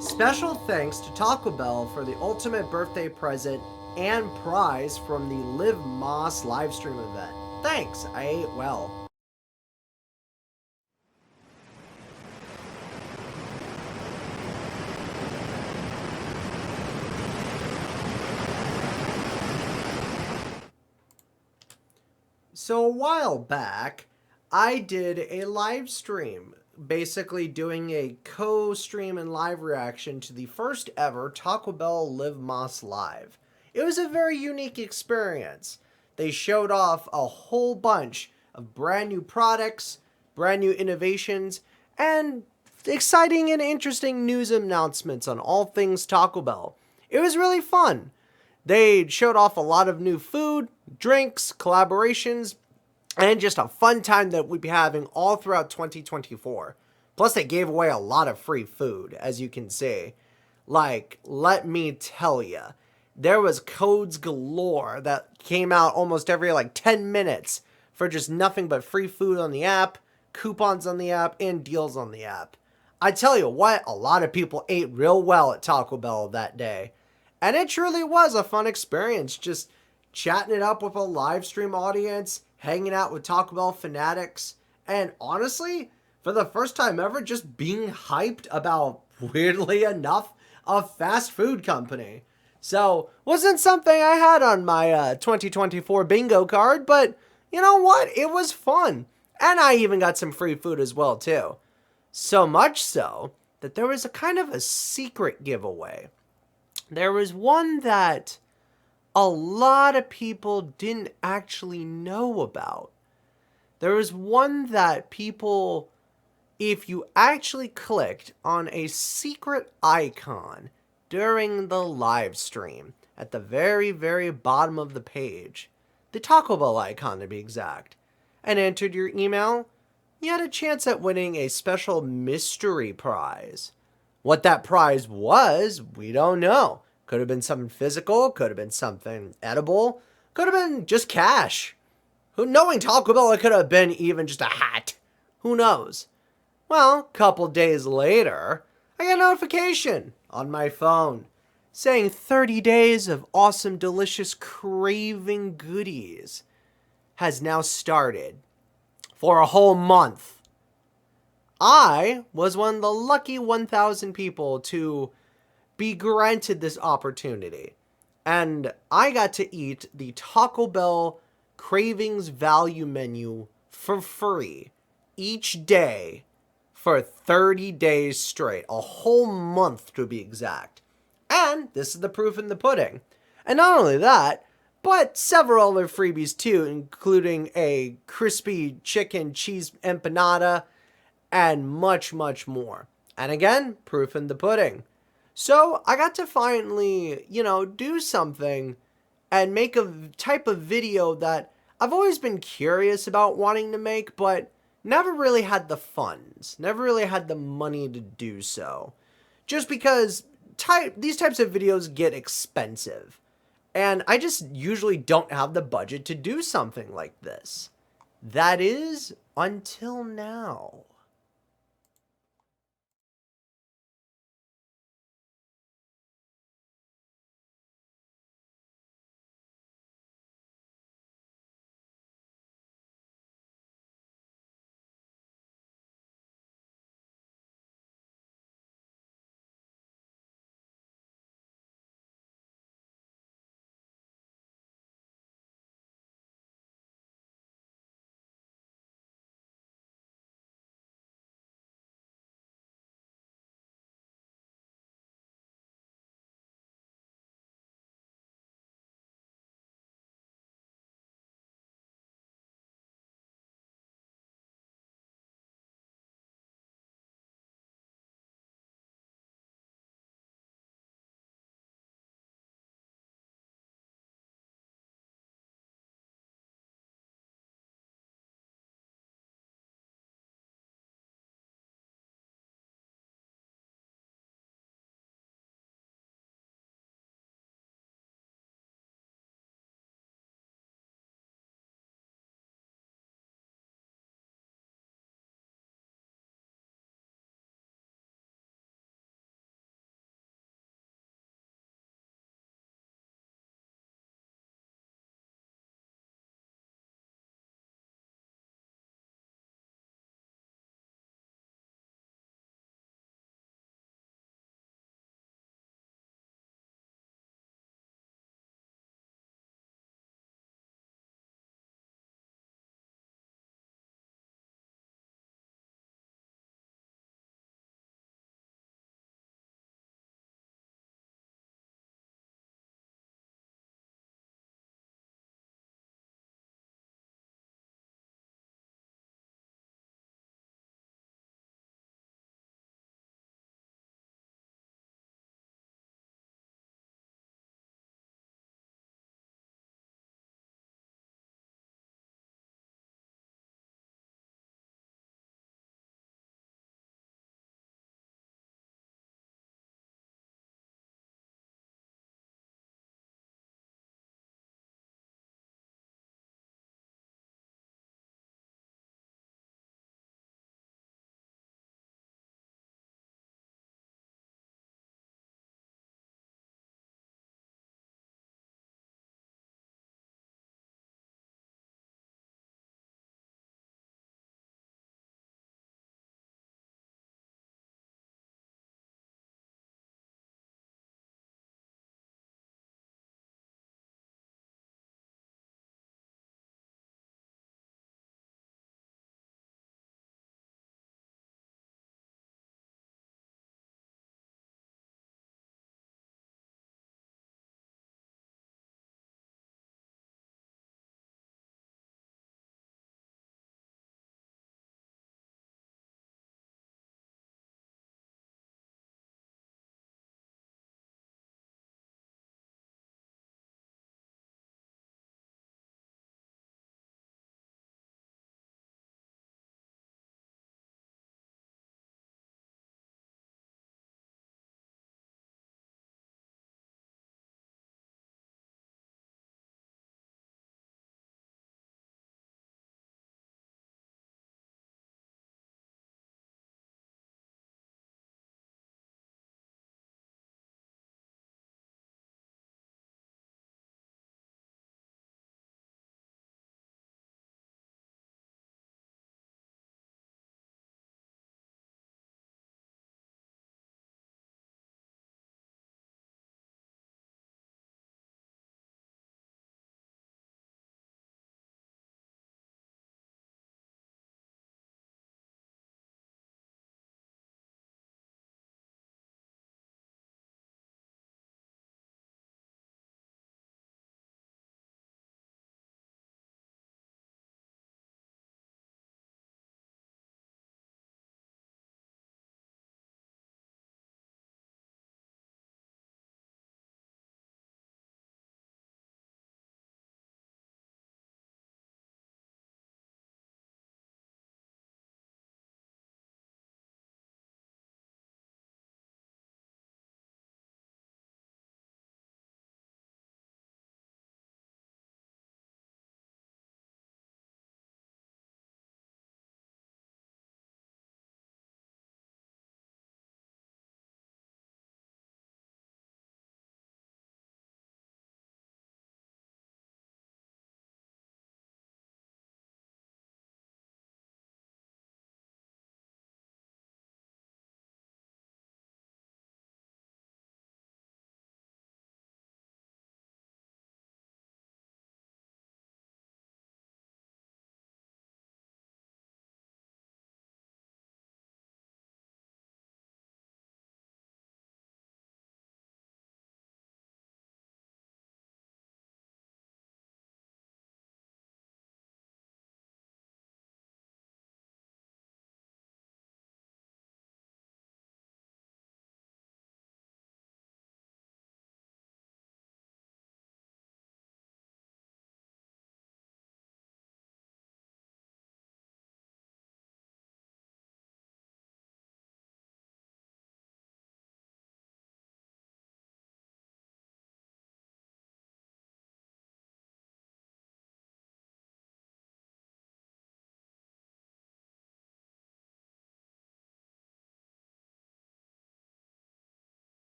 Special thanks to Taco Bell for the ultimate birthday present and prize from the Live Moss livestream event. Thanks, I ate well. So a while back, I did a live stream, basically doing a co-stream and live reaction to the first ever Taco Bell Live Moss Live. It was a very unique experience. They showed off a whole bunch of brand new products, brand new innovations, and exciting and interesting news announcements on all things Taco Bell. It was really fun. They showed off a lot of new food, drinks, collaborations, and just a fun time that we'd be having all throughout 2024. Plus, they gave away a lot of free food, as you can see. Like, let me tell you, there was codes galore that came out almost every 10 minutes for just nothing but free food on the app, coupons on the app, and deals on the app. I tell you what, a lot of people ate real well at Taco Bell that day. And it truly was a fun experience, just chatting it up with a live stream audience, hanging out with Taco Bell fanatics, and honestly, for the first time ever, just being hyped about, weirdly enough, a fast food company. So, wasn't something I had on my 2024 bingo card, but you know what? It was fun. And I even got some free food as well, too. So much so that there was a kind of a secret giveaway. There was one that a lot of people didn't actually know about. There was one that people, if you actually clicked on a secret icon during the live stream at the very, very bottom of the page, the Taco Bell icon to be exact, and entered your email, you had a chance at winning a special mystery prize. What that prize was, we don't know. Could have been something physical, could have been something edible, could have been just cash. Who, knowing Taco Bell, it could have been even just a hat. Who knows? Well, a couple days later, I got a notification on my phone saying 30 days of awesome, delicious, craving goodies has now started for a whole month. I was one of the lucky 1,000 people to be granted this opportunity. And I got to eat the Taco Bell Cravings value menu for free each day for 30 days straight, a whole month to be exact. And this is the proof in the pudding. And not only that, but several other freebies too, including a crispy chicken cheese empanada and much, much more. And again, proof in the pudding. So I got to finally, do something and make a type of video that I've always been curious about wanting to make, but never really had the funds, never really had the money to do so. Just because these types of videos get expensive. And I just usually don't have the budget to do something like this. That is, until now.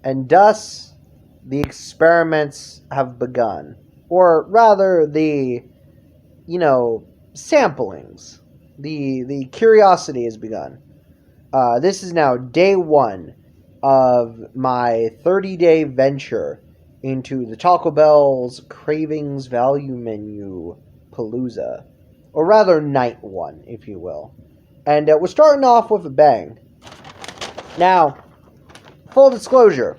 And thus, the experiments have begun. Or rather, samplings. The curiosity has begun. This is now day one of my 30-day venture into the Taco Bell's Cravings Value Menu Palooza. Or rather, night one, if you will. And we're starting off with a bang. Now, full disclosure,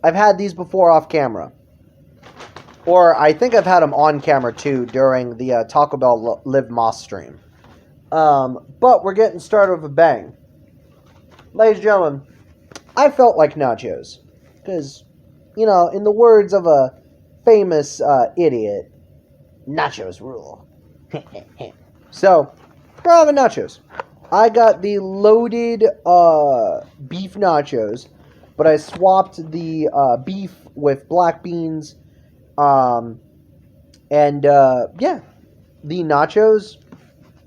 I've had these before off camera. Or I think I've had them on camera too during the Taco Bell Live Moss stream. But we're getting started with a bang. Ladies and gentlemen, I felt like nachos. Because, in the words of a famous idiot, nachos rule. So, we're having nachos. I got the loaded beef nachos, but I swapped the beef with black beans. The nachos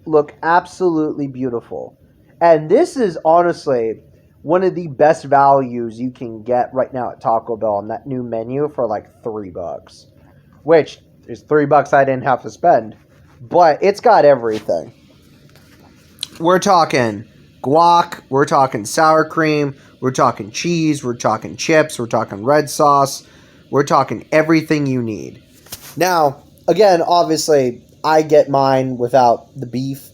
look absolutely beautiful. And this is honestly one of the best values you can get right now at Taco Bell on that new menu for like $3. Which is $3 I didn't have to spend. But it's got everything. We're talking guac, we're talking sour cream, we're talking cheese, we're talking chips, we're talking red sauce, we're talking everything you need. Now, again, obviously, I get mine without the beef.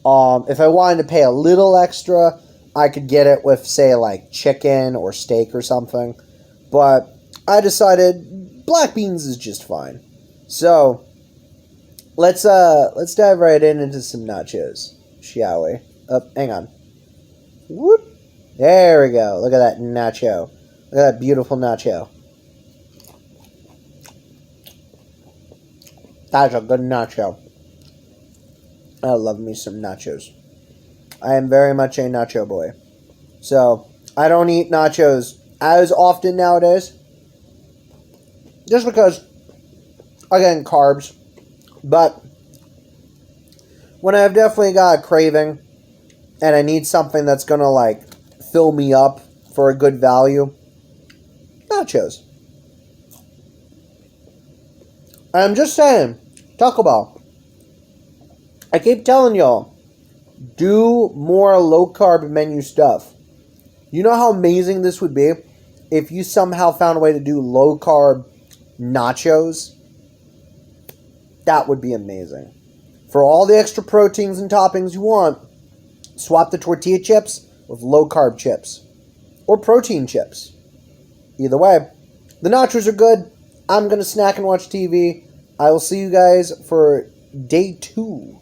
If I wanted to pay a little extra, I could get it with, say, like chicken or steak or something. But I decided black beans is just fine. So, let's dive right into some nachos, shall we? Hang on. Whoop. There we go. Look at that nacho. Look at that beautiful nacho. That's a good nacho. I love me some nachos. I am very much a nacho boy. So, I don't eat nachos as often nowadays. Just because, again, carbs. But, when I've definitely got a craving, and I need something that's going to, like, fill me up for a good value, nachos. I'm just saying, Taco Bell. I keep telling y'all, do more low-carb menu stuff. You know how amazing this would be if you somehow found a way to do low-carb nachos? That would be amazing. For all the extra proteins and toppings you want, swap the tortilla chips with low-carb chips. Or protein chips. Either way, the nachos are good. I'm going to snack and watch TV. I will see you guys for day 2.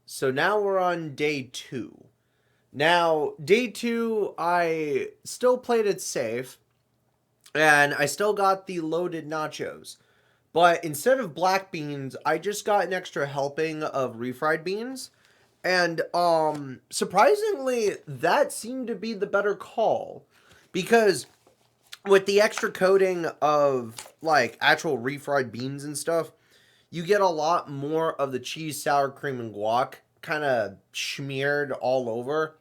So now we're on day 2. Now, day 2, I still played it safe. And I still got the loaded nachos. But instead of black beans, I just got an extra helping of refried beans. And surprisingly, that seemed to be the better call. Because with the extra coating of like actual refried beans and stuff, you get a lot more of the cheese, sour cream, and guac kind of smeared all over,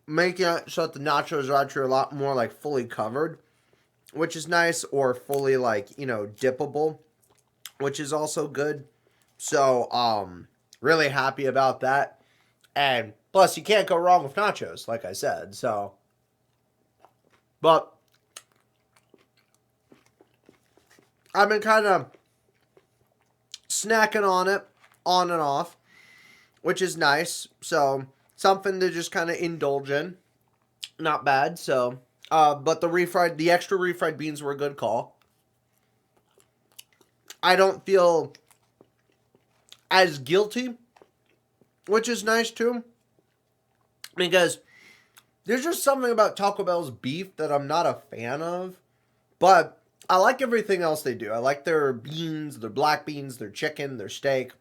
making it so that the nachos are actually a lot more like fully covered, which is nice, or fully like, dippable, which is also good. So, really happy about that. And plus, you can't go wrong with nachos, like I said. So, but I've been kind of snacking on it on and off, which is nice. So, something to just kind of indulge in. Not bad. So, but the extra refried beans were a good call. I don't feel as guilty, which is nice too, because there's just something about Taco Bell's beef that I'm not a fan of, but I like everything else they do. I like their beans, their black beans, their chicken, their steak,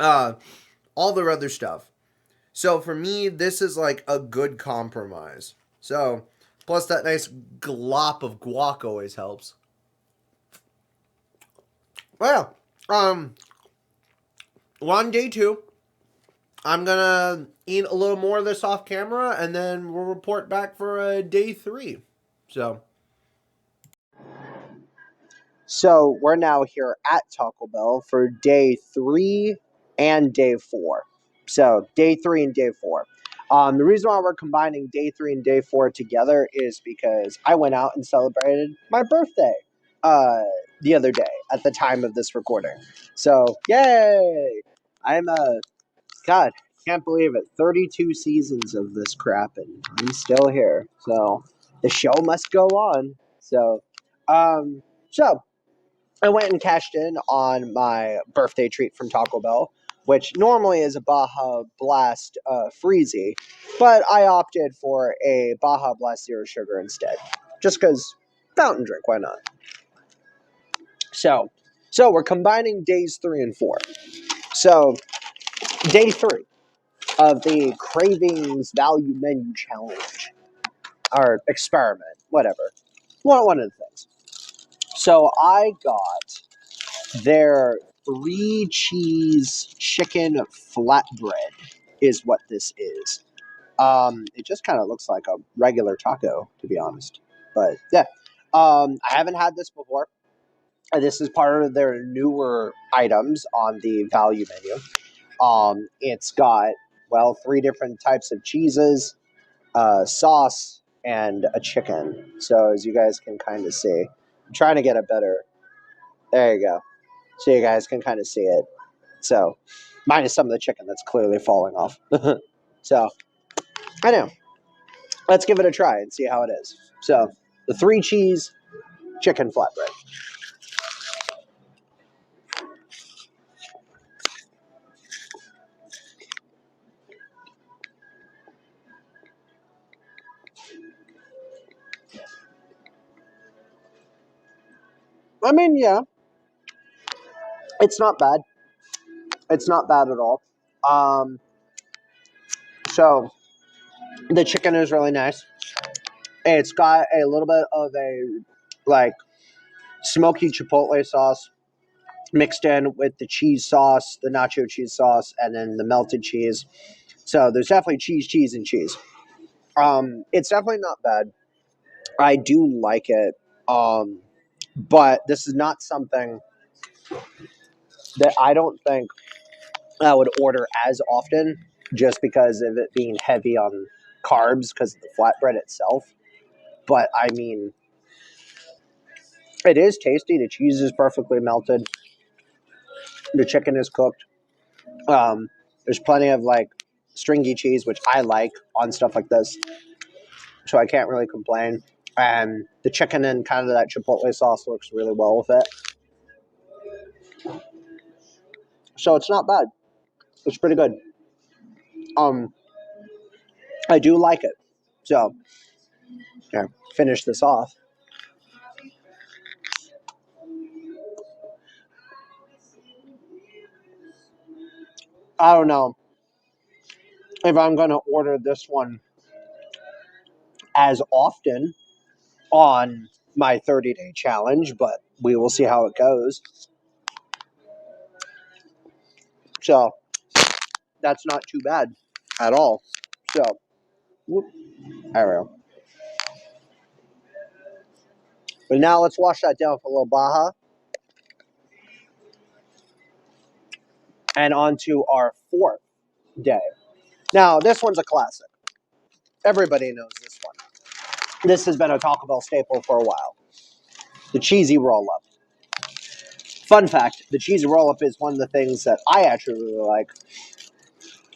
all their other stuff. So for me, this is like a good compromise. So, plus that nice glop of guac always helps. Well, we're on day 2. I'm gonna eat a little more of this off camera, and then we'll report back for day 3. So So we're now here at Taco Bell for day 3 and day 4. So day 3 and day 4. The reason why we're combining day 3 and day 4 together is because I went out and celebrated my birthday uh, the other day at the time of this recording. So yay! I'm God, can't believe it. 32 seasons of this crap, and I'm still here. So the show must go on. Um, so I went and cashed in on my birthday treat from Taco Bell, which normally is a Baja Blast Freezy, but I opted for a Baja Blast Zero Sugar instead, just because fountain drink, why not? So, so we're combining days 3 and 4. So, day 3 of the Cravings Value Menu Challenge, or experiment, whatever. One of the things. So I got their 3-cheese chicken flatbread is what this is. It just kind of looks like a regular taco, to be honest. But yeah, I haven't had this before. This is part of their newer items on the value menu. It's got, well, 3 different types of cheeses, sauce, and a chicken. So as you guys can kind of see, I'm trying to get a better. There you go. So you guys can kind of see it. So minus some of the chicken that's clearly falling off. So I know. Let's give it a try and see how it is. So the 3-cheese chicken flatbread. I mean, yeah, it's not bad. It's not bad at all. Um, so the chicken is really nice. It's got a little bit of a like smoky chipotle sauce mixed in with the cheese sauce, the nacho cheese sauce, and then the melted cheese. So there's definitely cheese, and cheese. It's definitely not bad. I do like it. But this is not something that I don't think I would order as often just because of it being heavy on carbs because of the flatbread itself. But I mean, it is tasty. The cheese is perfectly melted. The chicken is cooked. There's plenty of like stringy cheese, which I like on stuff like this. So I can't really complain. And the chicken and kind of that chipotle sauce works really well with it. So it's not bad. It's pretty good. Um, I do like it. So, yeah, finish this off. I don't know if I'm going to order this one as often on my 30-day challenge, but we will see how it goes. So, that's not too bad at all. So, whoop, I don't know. But now let's wash that down for a little Baja. And on to our 4th day. Now, this one's a classic. Everybody knows this one. This has been a Taco Bell staple for a while. The cheesy roll-up. Fun fact, the cheesy roll-up is one of the things that I actually really like.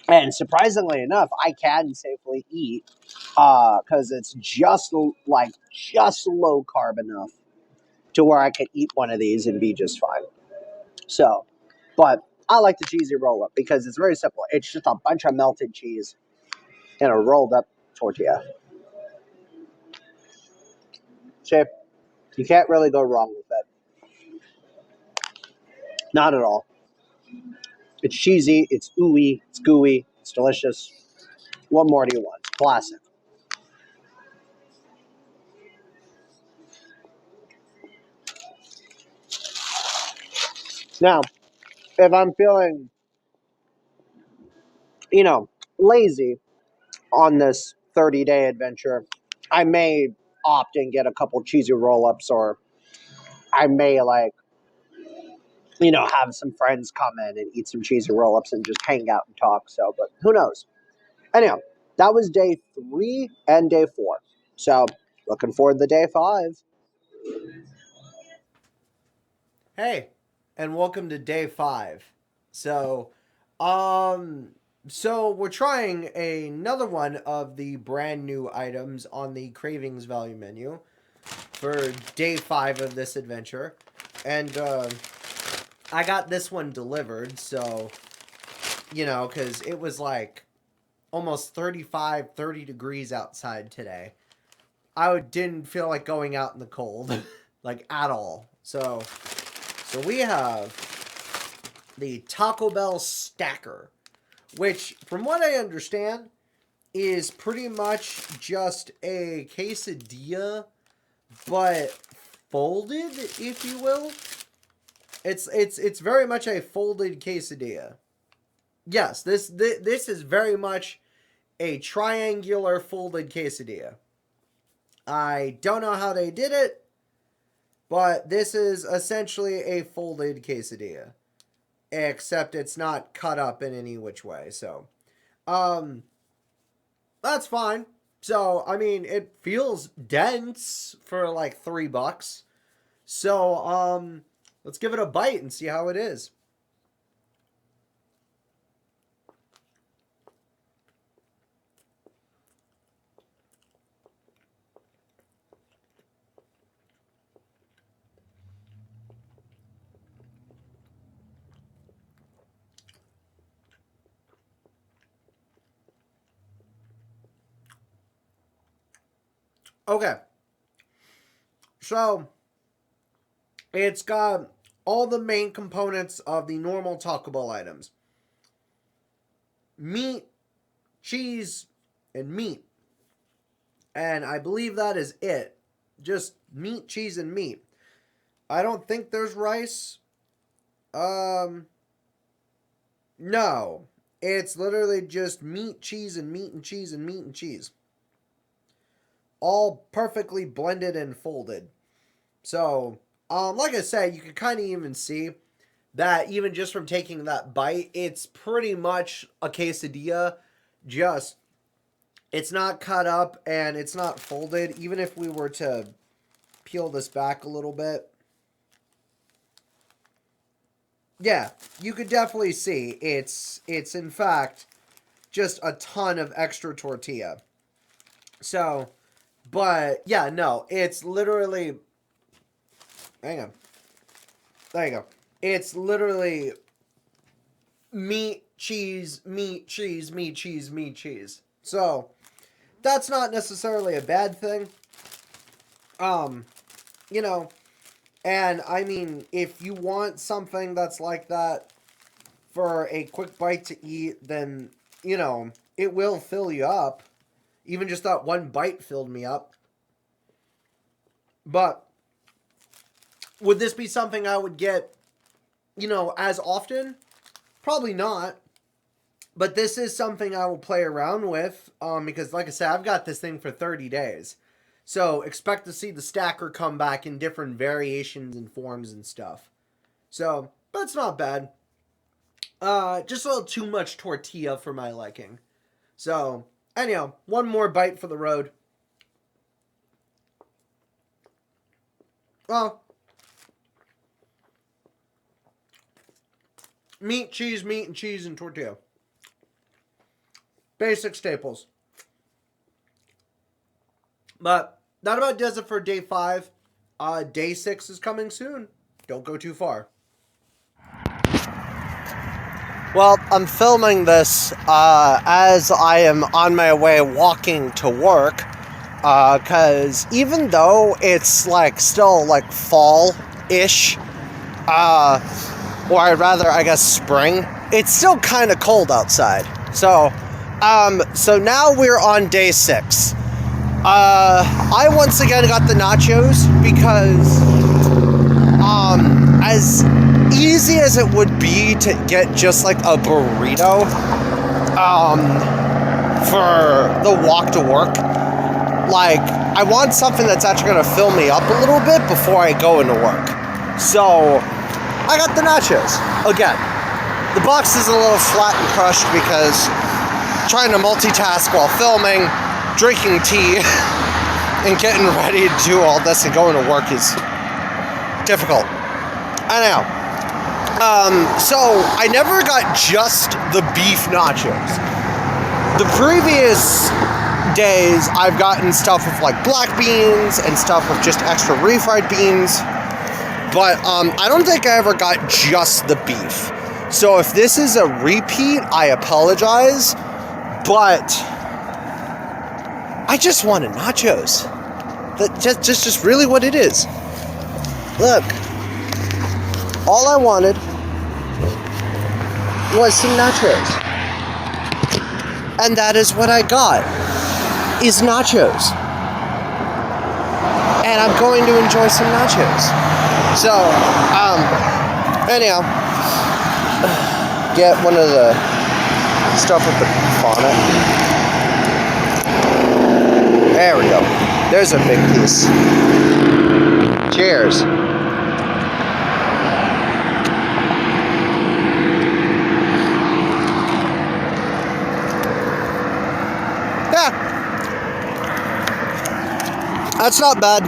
And surprisingly enough, I can safely eat because it's just low carb enough to where I could eat one of these and be just fine. So, but I like the cheesy roll-up because it's very simple. It's just a bunch of melted cheese in a rolled up tortilla. Shape, you can't really go wrong with it. Not at all. It's cheesy, it's ooey, it's gooey, it's delicious. What more do you want? Classic. Now, if I'm feeling you know, lazy on this 30-day adventure, I may opt and get a couple cheesy roll-ups, or I may, like, have some friends come in and eat some cheesy roll-ups and just hang out and talk. So, but who knows? Anyhow, that was day 3 and day 4. So, looking forward to day 5. Hey, and welcome to day 5. So, um, so we're trying another one of the brand new items on the Cravings value menu for day 5 of this adventure. And, I got this one delivered, so, because it was like almost 30 degrees outside today. I didn't feel like going out in the cold, like at all. So we have the Taco Bell Stacker, which, from what I understand, is pretty much just a quesadilla, but folded, if you will. It's very much a folded quesadilla. Yes, this is very much a triangular folded quesadilla. I don't know how they did it, but this is essentially a folded quesadilla, except it's not cut up in any which way. So, that's fine. So, I mean, it feels dense for like $3. So, let's give it a bite and see how it is. Okay. So, it's got all the main components of the normal Taco Bell items: meat, cheese, and meat. And I believe that is it. Just meat, cheese, and meat. I don't think there's rice. No. It's literally just meat, cheese, and meat, and cheese, and meat, and cheese. All perfectly blended and folded. So, like I said, you can kind of even see that even just from taking that bite, it's pretty much a quesadilla. Just, it's not cut up and it's not folded. Even if we were to peel this back a little bit, yeah, you could definitely see it's in fact just a ton of extra tortilla. So, but yeah, no, it's literally, hang on, there you go. It's literally meat, cheese, meat, cheese, meat, cheese, meat, cheese. So, that's not necessarily a bad thing. You know, and I mean, if you want something that's like that for a quick bite to eat, then, it will fill you up. Even just that one bite filled me up. But would this be something I would get, as often? Probably not. But this is something I will play around with, because like I said, I've got this thing for 30 days. So expect to see the stacker come back in different variations and forms and stuff. So, but it's not bad. Just a little too much tortilla for my liking. So, anyhow, one more bite for the road. Well, meat, and cheese, and tortilla. Basic staples. But that about does it for day 5. Day 6 is coming soon. Don't go too far. Well, I'm filming this as I am on my way walking to work, because even though it's still fall-ish, or I'd rather, I guess, spring, it's still kind of cold outside. So now we're on day 6. I once again got the nachos because, as easy as it would be to get just a burrito, for the walk to work. Like, I want something that's actually going to fill me up a little bit before I go into work. So, I got the nachos. Again, the box is a little flat and crushed because trying to multitask while filming, drinking tea, and getting ready to do all this and going to work is difficult. I know. So I never got just the beef nachos. The previous days I've gotten stuff with like black beans and stuff with just extra refried beans. But I don't think I ever got just the beef. So if this is a repeat, I apologize. But I just wanted nachos. That's just really what it is. Look. All I wanted was some nachos. And that is what I got, is nachos. And I'm going to enjoy some nachos. So, anyhow, get one of the stuff with the beef on it. There we go. There's a big piece. Cheers. That's not bad.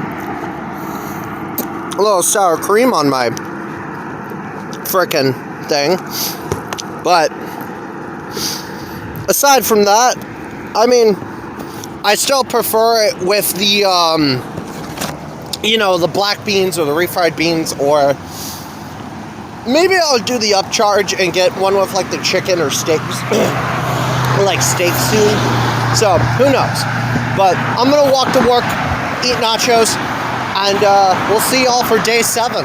A little sour cream on my frickin' thing. But aside from that, I mean, I still prefer it with the, the black beans or the refried beans, or maybe I'll do the upcharge and get one with like the chicken or steaks, or like steak soon. So, who knows? But I'm gonna walk to work, eat nachos, and we'll see y'all for day 7.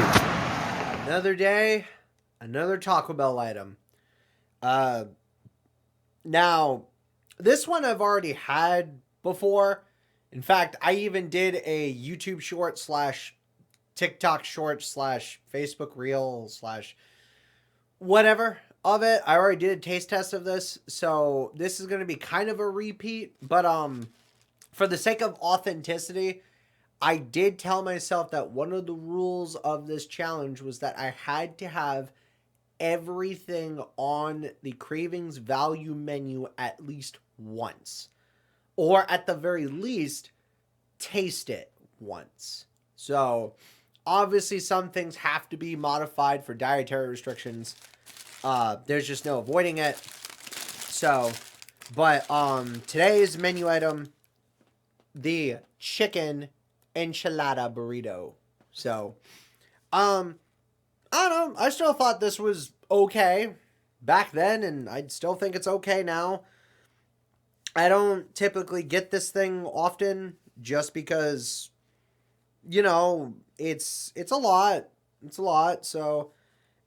Another day, another Taco Bell item. Now, this one I've already had before. In fact, I even did a YouTube short / TikTok short / Facebook reel / whatever of it. I already did a taste test of this, so this is going to be kind of a repeat, but for the sake of authenticity, I did tell myself that one of the rules of this challenge was that I had to have everything on the Cravings value menu at least once, or at the very least taste it once. So obviously some things have to be modified for dietary restrictions. There's just no avoiding it. So, but today's menu item, the chicken enchilada burrito. So, I don't know. I still thought this was okay back then, and I still think it's okay now. I don't typically get this thing often, just because, it's a lot. It's a lot. So,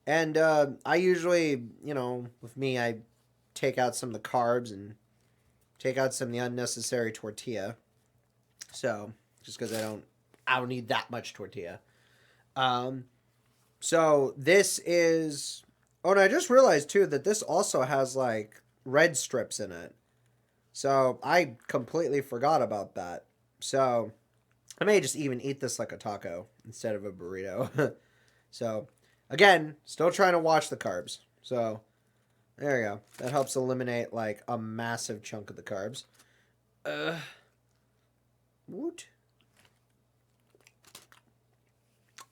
and I usually, with me, I take out some of the carbs and take out some of the unnecessary tortilla. So, just because I don't need that much tortilla. So this is, oh, and I just realized too that this also has like red strips in it. So I completely forgot about that. So I may just even eat this like a taco instead of a burrito. So again, still trying to watch the carbs. So there you go. That helps eliminate like a massive chunk of the carbs. What?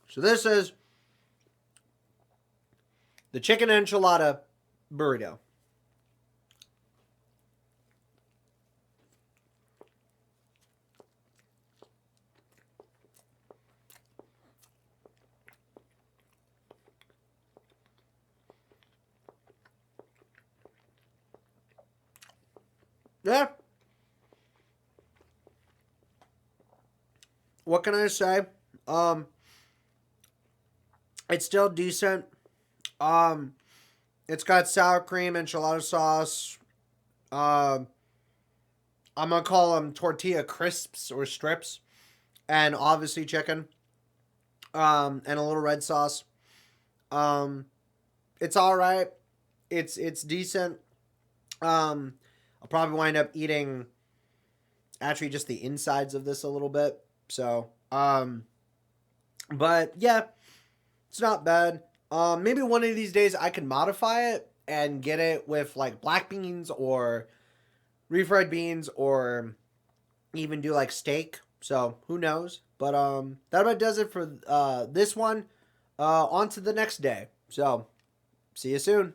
So this is the chicken enchilada burrito. Yeah. What can I say? It's still decent. It's got sour cream, enchilada sauce. I'm gonna call them tortilla crisps or strips, and obviously chicken. And a little red sauce. It's all right. It's decent. I'll probably wind up eating actually just the insides of this a little bit. So, but yeah, it's not bad. Maybe one of these days I can modify it and get it with like black beans or refried beans or even do like steak. So who knows? But that about does it for this one. On to the next day. So see you soon.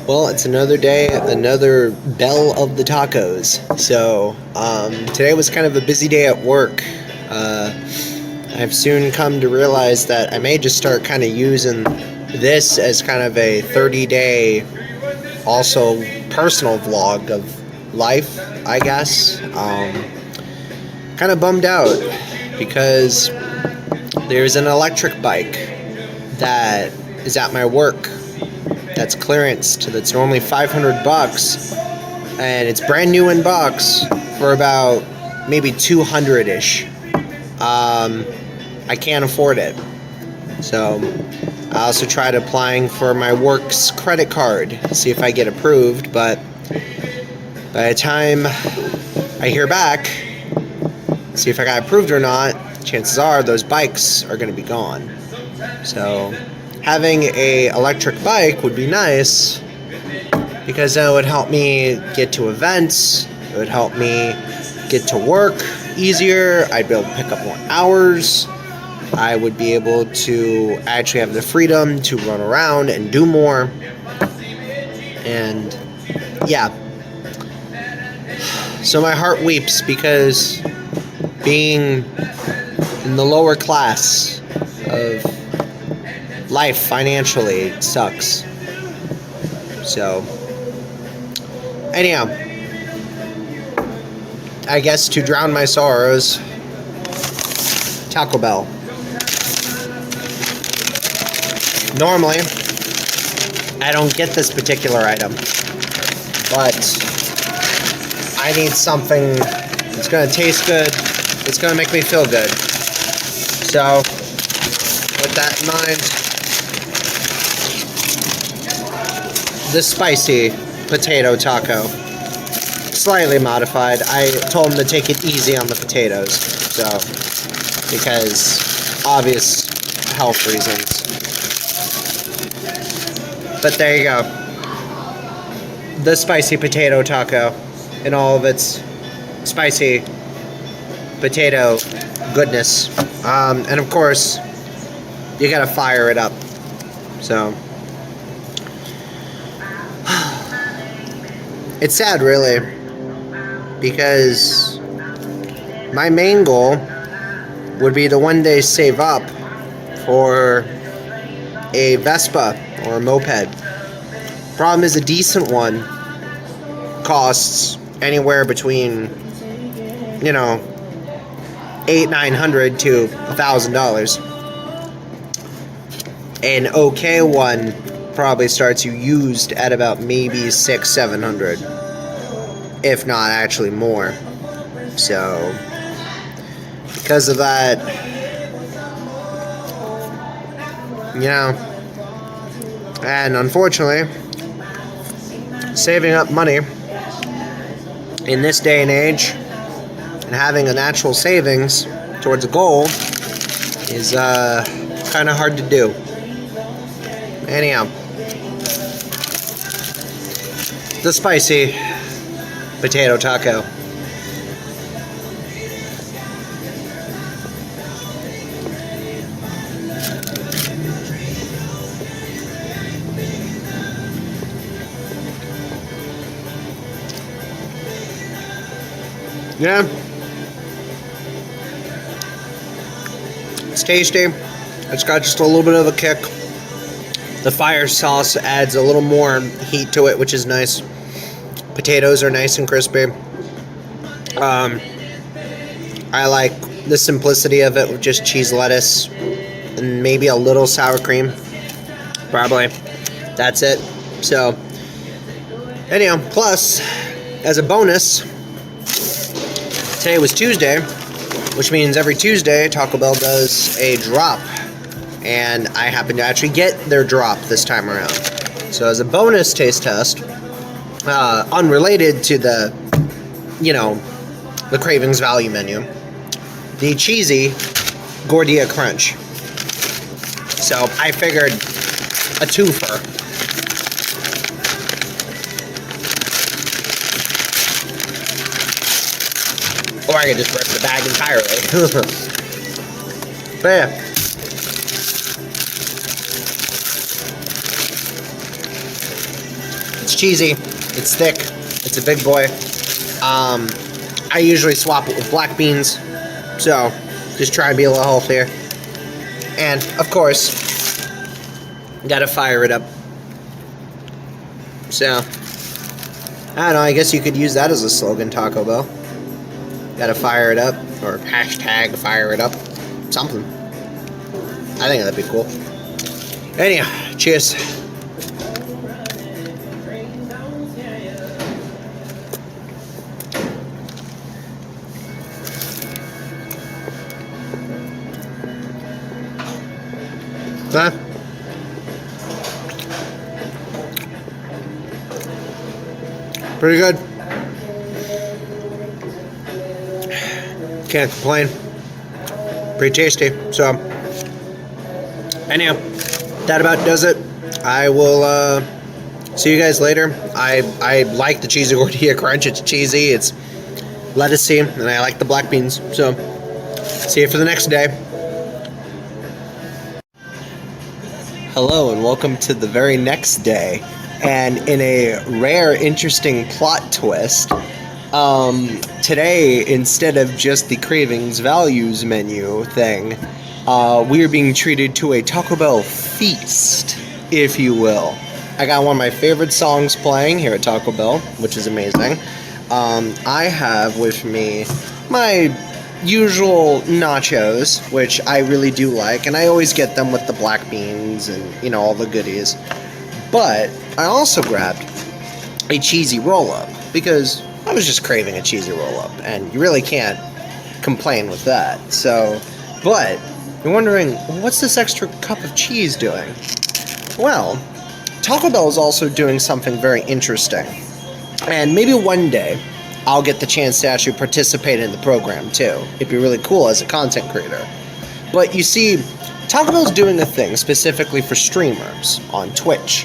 Well, it's another day, another bell of the tacos. So today was kind of a busy day at work. I've soon come to realize that I may just start kind of using this as kind of a 30-day also personal vlog of life, I guess. Kind of bummed out because there's an electric bike that is at my work that's clearanced, that's normally $500, and it's brand new in box for about maybe 200-ish. I can't afford it. So I also tried applying for my work's credit card, see if I get approved, but by the time I hear back, see if I got approved or not, chances are those bikes are going to be gone. So having a electric bike would be nice because that would help me get to events, it would help me get to work easier, I'd be able to pick up more hours, I would be able to actually have the freedom to run around and do more. And yeah, so my heart weeps because being in the lower class of life financially sucks. So anyhow, I guess to drown my sorrows, Taco Bell. Normally, I don't get this particular item, but I need something that's going to taste good, it's going to make me feel good. So, with that in mind, the spicy potato taco. Slightly modified. I told him to take it easy on the potatoes, so, because obvious health reasons. But there you go. The spicy potato taco in all of its spicy potato goodness. And of course, you gotta fire it up. So, it's sad, really, because my main goal would be to one day save up for a Vespa or a moped. Problem is, a decent one costs anywhere between, $800-900 to $1,000. An okay one probably starts you used at about maybe $600-700, if not actually more. So because of that, and unfortunately, saving up money in this day and age and having a natural savings towards a goal is kind of hard to do. Anyhow, the spicy potato taco. Yeah, it's tasty. It's got just a little bit of a kick. The fire sauce adds a little more heat to it, which is nice. Potatoes are nice and crispy. I like the simplicity of it with just cheese, lettuce, and maybe a little sour cream. Probably. That's it. So, anyhow, plus, as a bonus, today was Tuesday, which means every Tuesday Taco Bell does a drop, and I happen to actually get their drop this time around. So as a bonus taste test, unrelated to the, the Cravings value menu, the cheesy Gordita Crunch. So I figured a twofer. Or I could just rip the bag entirely. But yeah. It's cheesy, it's thick, it's a big boy. I usually swap it with black beans, so just try and be a little healthier. And, of course, gotta fire it up. So, I don't know, I guess you could use that as a slogan, Taco Bell. Gotta fire it up, or hashtag fire it up, something. I think that'd be cool. Anyhow, cheers. Huh? Pretty good. Can't complain. Pretty tasty. So, anyhow, that about does it. I will see you guys later. I like the cheesy Gordita Crunch. It's cheesy. It's lettucey, and I like the black beans. So, see you for the next day. Hello and welcome to the very next day, and in a rare interesting plot twist, today instead of just the Cravings values menu thing, we are being treated to a Taco Bell feast, if you will. I got one of my favorite songs playing here at Taco Bell, which is amazing. I have with me my usual nachos, which I really do like, and I always get them with the black beans and, all the goodies. But I also grabbed a cheesy roll-up, because I was just craving a cheesy roll-up, and you really can't complain with that. So, but you're wondering, what's this extra cup of cheese doing? Well, Taco Bell is also doing something very interesting, and maybe one day I'll get the chance to actually participate in the program too. It'd be really cool as a content creator. But you see, Taco Bell's doing a thing specifically for streamers on Twitch,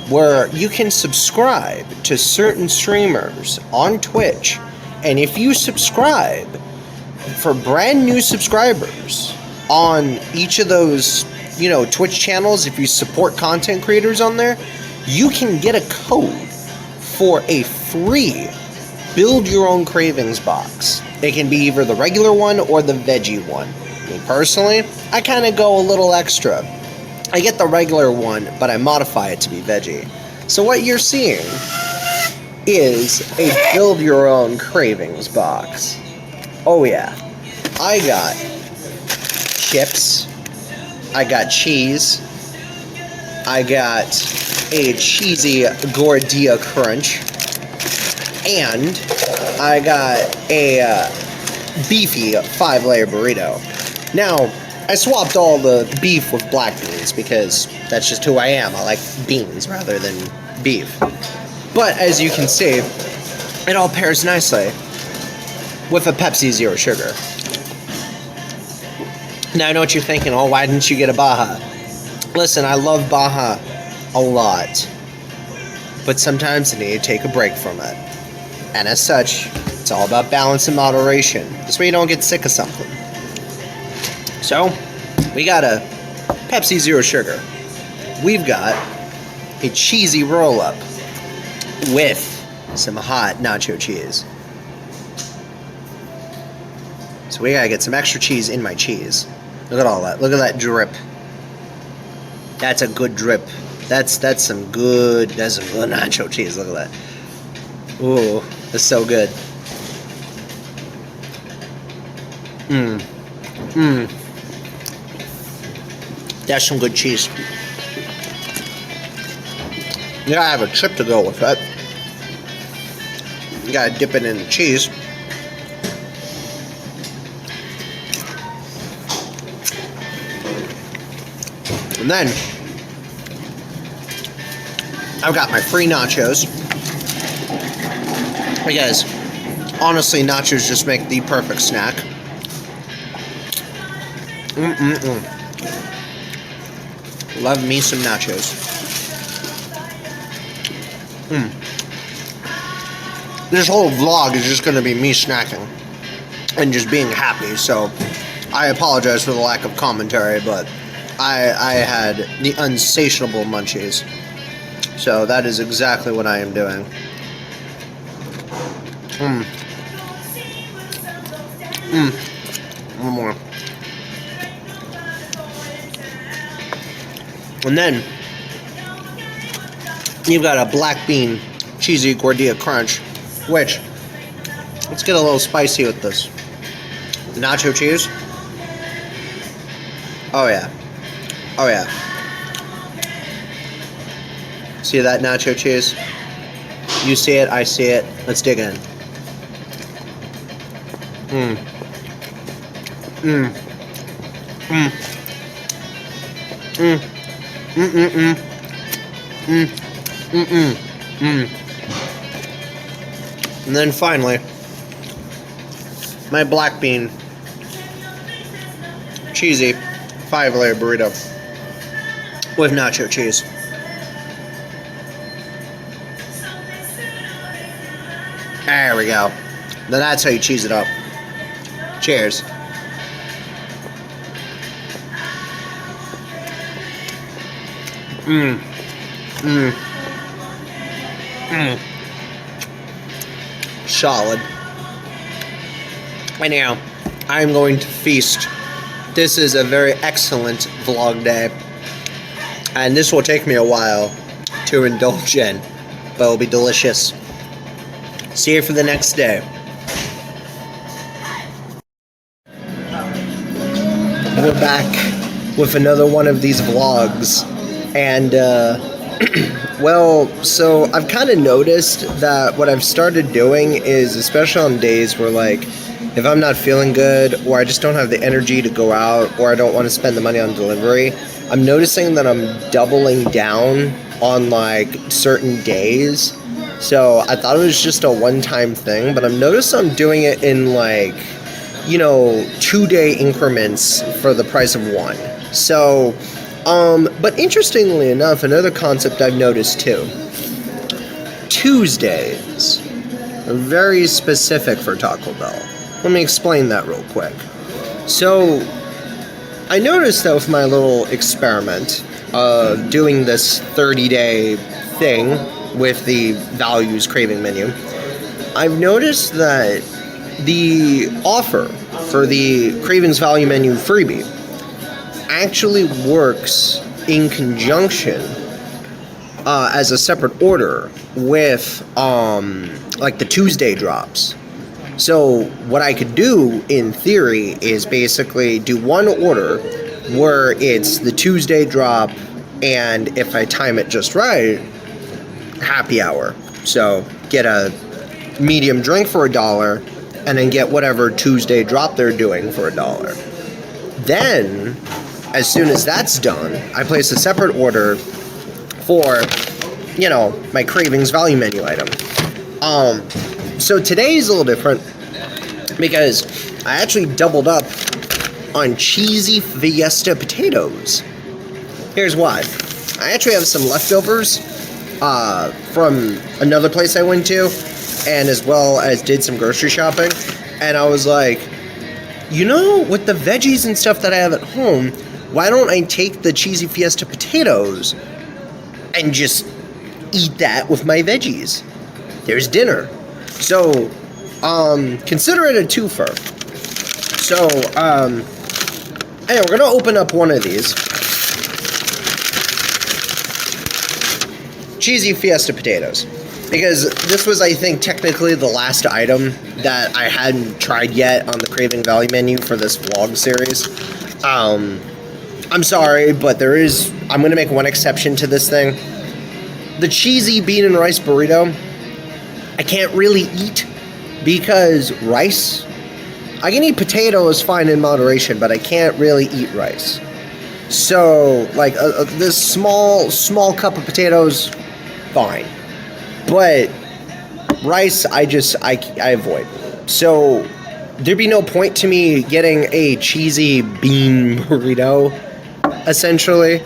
where you can subscribe to certain streamers on Twitch, and if you subscribe for brand new subscribers on each of those, Twitch channels, if you support content creators on there, you can get a code for a free build your own Cravings box. It can be either the regular one or the veggie one. Me personally, I kind of go a little extra. I get the regular one, but I modify it to be veggie. So what you're seeing is a build your own Cravings box. Oh yeah. I got chips. I got cheese. I got a cheesy Gordita Crunch. And I got a beefy 5-layer burrito. Now, I swapped all the beef with black beans because that's just who I am. I like beans rather than beef. But as you can see, it all pairs nicely with a Pepsi Zero Sugar. Now I know what you're thinking, oh, why didn't you get a Baja? Listen, I love Baja a lot, but sometimes I need to take a break from it. And as such, it's all about balance and moderation. This way you don't get sick of something. So, we got a Pepsi Zero Sugar. We've got a cheesy roll-up with some hot nacho cheese. So we gotta get some extra cheese in my cheese. Look at all that. Look at that drip. That's a good drip. That's some good nacho cheese. Look at that. Ooh, that's so good. That's some good cheese. You gotta have a chip to go with it. You gotta dip it in the cheese. And then, I've got my free nachos. Because, honestly, nachos just make the perfect snack. Love me some nachos. This whole vlog is just going to be me snacking and just being happy, so I apologize for the lack of commentary, but I had the unsatiable munchies. So that is exactly what I am doing. One more. And then you've got a black bean cheesy gordita crunch, which, let's get a little spicy with this. Nacho cheese. Oh yeah. Oh yeah. See that nacho cheese? You see it, I see it. Let's dig in. And then finally, my black bean cheesy 5-layer burrito with nacho cheese. There we go. Now that's how you cheese it up. Cheers. Solid. Anyhow, I'm going to feast. This is a very excellent vlog day. And this will take me a while to indulge in, but it'll be delicious. See you for the next day. We're back with another one of these vlogs. And, well, so I've kind of noticed that what I've started doing is, especially on days where, like, if I'm not feeling good, or I just don't have the energy to go out, or I don't want to spend the money on delivery, I'm noticing that I'm doubling down on, like, certain days. So I thought it was just a one-time thing, but I've noticed I'm doing it in, like, you know, 2-day increments for the price of one. So, but interestingly enough, another concept I've noticed too. Tuesdays are very specific for Taco Bell. Let me explain that real quick. So, I noticed that with my little experiment of doing this 30-day thing with the values craving menu, I've noticed that the offer for the Cravings Value Menu freebie actually works in conjunction as a separate order with like the Tuesday drops. So what I could do in theory is basically do one order where it's the Tuesday drop, and if I time it just right, happy hour. So get a medium drink for $1 and then get whatever Tuesday drop they're doing for $1. Then, as soon as that's done, I place a separate order for, you know, my Cravings Value Menu item. So today's a little different because I actually doubled up on cheesy Fiesta potatoes. Here's why. I actually have some leftovers from another place I went to, and as well as did some grocery shopping, and I was like, you know, with the veggies and stuff that I have at home, why don't I take the cheesy Fiesta potatoes and just eat that with my veggies? There's dinner. So, consider it a twofer. So, anyway, we're gonna open up one of these. Cheesy Fiesta potatoes. Because this was, I think, technically the last item that I hadn't tried yet on the Craving Value Menu for this vlog series. I'm sorry, but I'm going to make one exception to this thing. The cheesy bean and rice burrito, I can't really eat because rice, I can eat potatoes fine in moderation, but I can't really eat rice. So, like, this small cup of potatoes, fine. But rice, I avoid. So there'd be no point to me getting a cheesy bean burrito, essentially.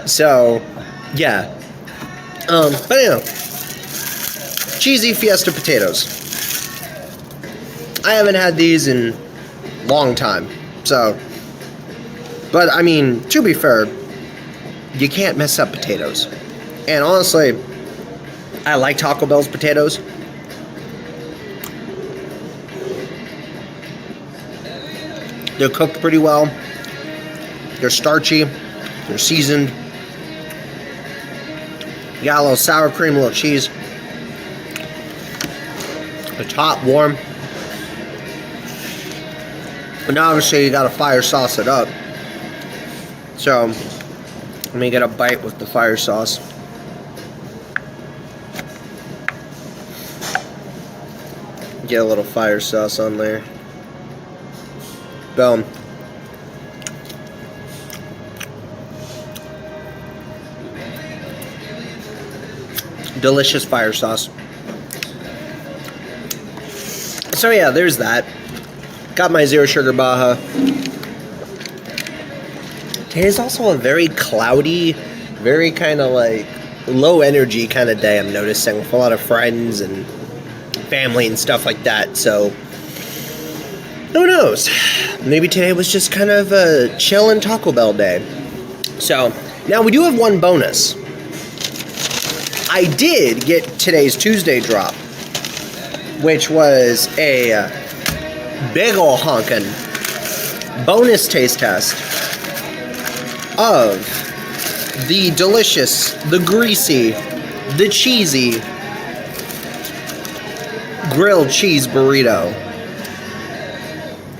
So, yeah. But anyway, cheesy Fiesta potatoes. I haven't had these in a long time. So, but I mean, to be fair, you can't mess up potatoes. And honestly, I like Taco Bell's potatoes. They're cooked pretty well. They're starchy. They're seasoned. You got a little sour cream, a little cheese. The top warm. And now obviously you gotta fire sauce it up. So let me get a bite with the fire sauce. Get a little fire sauce on there. Boom. Delicious fire sauce. So yeah, there's that. Got my zero sugar Baja. Today is also a very cloudy, very kind of like low energy kind of day, I'm noticing, with a lot of friends and family and stuff like that. So who knows? Maybe today was just kind of a chill and Taco Bell day. So now we do have one bonus. I did get today's Tuesday drop, which was a big ol' honkin' bonus taste test of the delicious, the greasy, the cheesy grilled cheese burrito.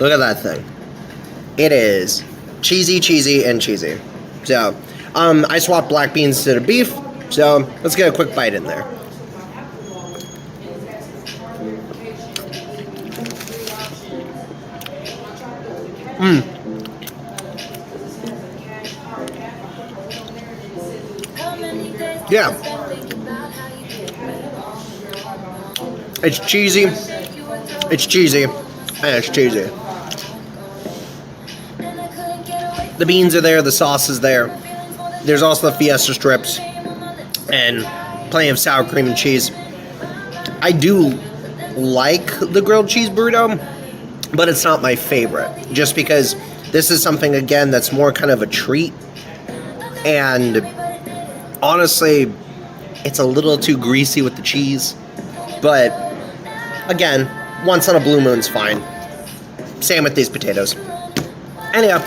Look at that thing. It is cheesy, and cheesy. So, I swapped black beans to the beef, so let's get a quick bite in there. Yeah. It's cheesy, and it's cheesy. The beans are there, the sauce is there. There's also the Fiesta strips and plenty of sour cream and cheese. I do like the grilled cheese burrito, but it's not my favorite, just because this is something, again, that's more kind of a treat. And honestly, it's a little too greasy with the cheese. But again, once on a blue moon's fine. Same with these potatoes. Anyhow,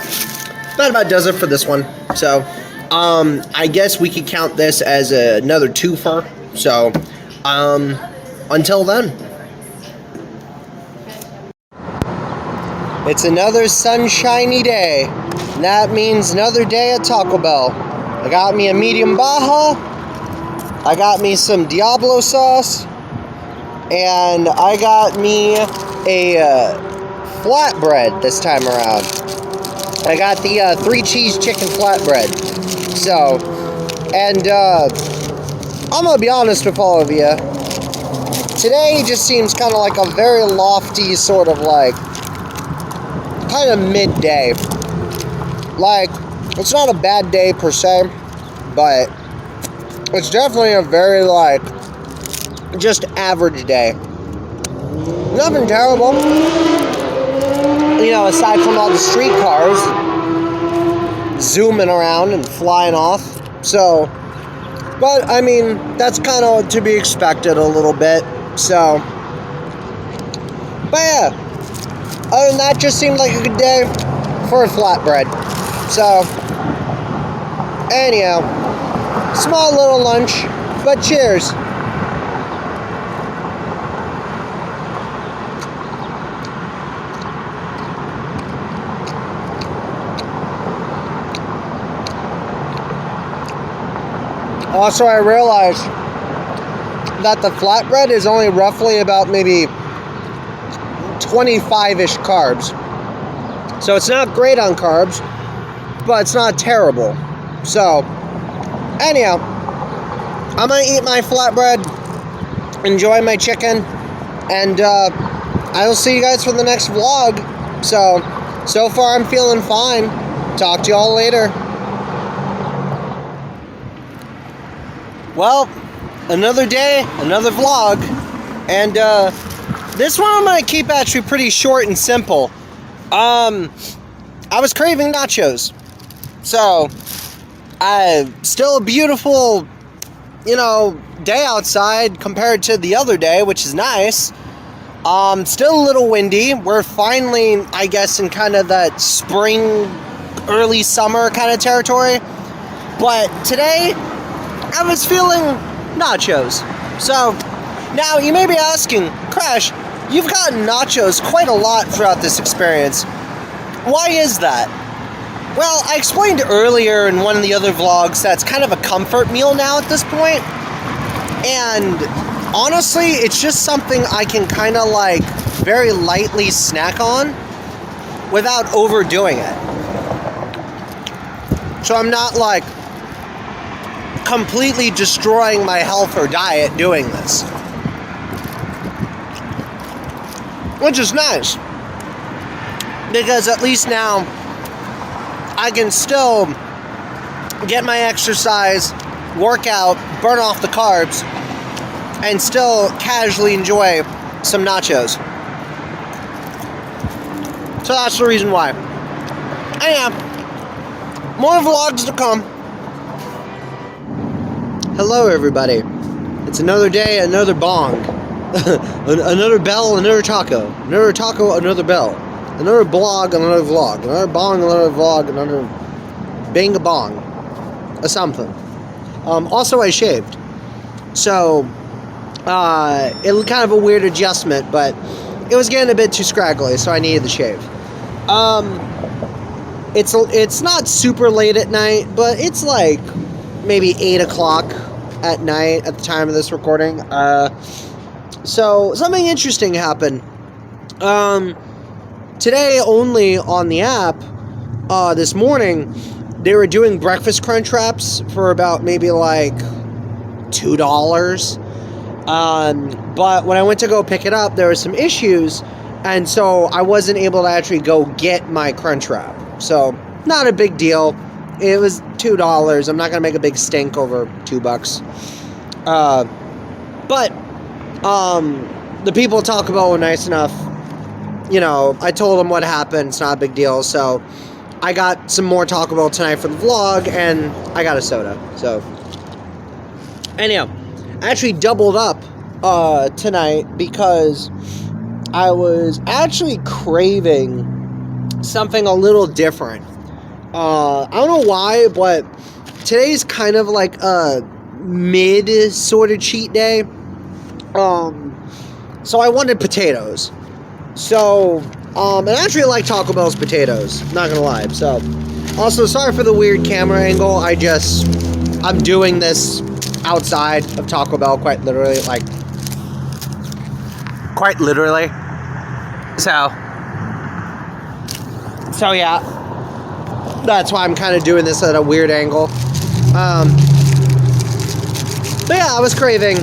that about does it for this one. So, I guess we could count this as another twofer. So, until then. It's another sunshiny day. And that means another day at Taco Bell. I got me a medium Baja. I got me some Diablo sauce. And I got me a flatbread this time around. I got the 3-cheese chicken flatbread. So, and I'm gonna be honest with all of you. Today just seems kind of like a very lofty sort of like, kind of midday. Like, it's not a bad day per se, but it's definitely a very like, just average day. Nothing terrible. You know, aside from all the street cars zooming around and flying off. So, but I mean, that's kind of to be expected a little bit. So, but yeah, other than that, just seemed like a good day for a flatbread. So, anyhow, small little lunch, but cheers. Also, I realized that the flatbread is only roughly about maybe 25-ish carbs. So it's not great on carbs, but it's not terrible. So, anyhow, I'm gonna eat my flatbread, enjoy my chicken, and I will see you guys for the next vlog. So far I'm feeling fine. Talk to y'all later. Well, another day, another vlog, and this one I'm gonna keep actually pretty short and simple. I was craving nachos, so still a beautiful, day outside compared to the other day, which is nice. Still a little windy. We're finally, I guess, in kind of that spring, early summer kind of territory. But today, I was feeling nachos. So, now you may be asking, Crash, you've gotten nachos quite a lot throughout this experience. Why is that? Well, I explained earlier in one of the other vlogs that it's kind of a comfort meal now at this point. And honestly, it's just something I can kind of like very lightly snack on without overdoing it. So I'm not like completely destroying my health or diet doing this. Which is nice. Because at least now I can still get my exercise, work out, burn off the carbs, and still casually enjoy some nachos. So that's the reason why. And yeah, more vlogs to come. Hello everybody. It's another day, another bong. Another bell, another taco. Another taco, another bell. Another blog, another vlog. Another bong, another vlog. Another bing-a-bong. A something. Also, I shaved. So, it was kind of a weird adjustment, but it was getting a bit too scraggly, so I needed the shave. It's not super late at night, but it's like maybe 8 o'clock at night at the time of this recording. So, something interesting happened. Today, only on the app, this morning, they were doing breakfast crunch wraps for about maybe like $2. But when I went to go pick it up, there were some issues, and so I wasn't able to actually go get my crunch wrap. So, not a big deal. It was $2. I'm not gonna make a big stink over $2. But the people at Taco Bell were nice enough. I told them what happened. It's not a big deal. So I got some more Taco Bell tonight for the vlog, and I got a soda. So anyhow, I actually doubled up tonight because I was actually craving something a little different. I don't know why, but today's kind of like a mid sort of cheat day. So I wanted potatoes. So, and I actually like Taco Bell's potatoes, not gonna lie. So, also, sorry for the weird camera angle. I'm doing this outside of Taco Bell, quite literally. So yeah, that's why I'm kind of doing this at a weird angle. But yeah, I was craving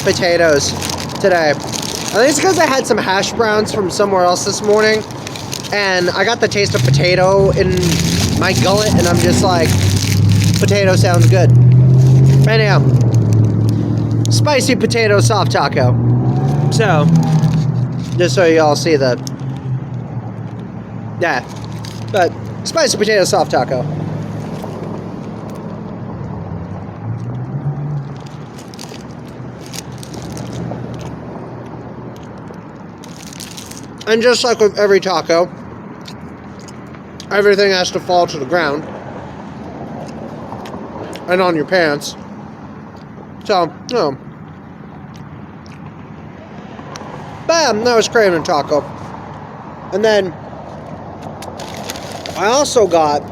potatoes today. I think it's because I had some hash browns from somewhere else this morning, and I got the taste of potato in my gullet, and I'm just like, potato sounds good. Anyhow, spicy potato soft taco. So, just so y'all see that. Yeah, but spicy potato soft taco. And just like with every taco, everything has to fall to the ground and on your pants. So, bam, that was craving taco. And then I also got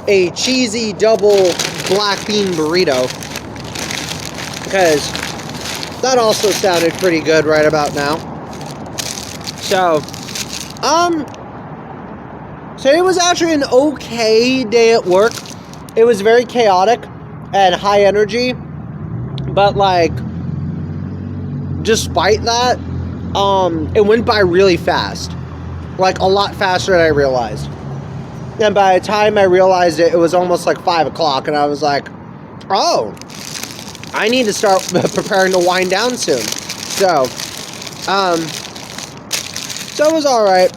a cheesy double black bean burrito, because that also sounded pretty good right about now. So, today was actually an okay day at work. It was very chaotic and high energy, But like, despite that, it went by really fast. Like a lot faster than I realized. And by the time I realized it, it was almost like 5 o'clock, and I was like, oh, I need to start preparing to wind down soon. So, that was alright.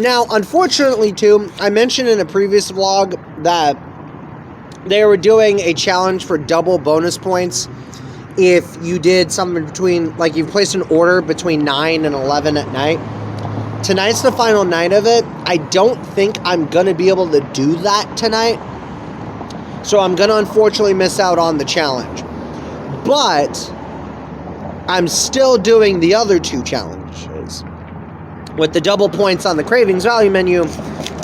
Now, unfortunately, too, I mentioned in a previous vlog that they were doing a challenge for double bonus points if you did something between, like, you placed an order between 9 and 11 at night. Tonight's the final night of it. I don't think I'm going to be able to do that tonight. So I'm going to unfortunately miss out on the challenge. But I'm still doing the other two challenges with the double points on the Cravings value menu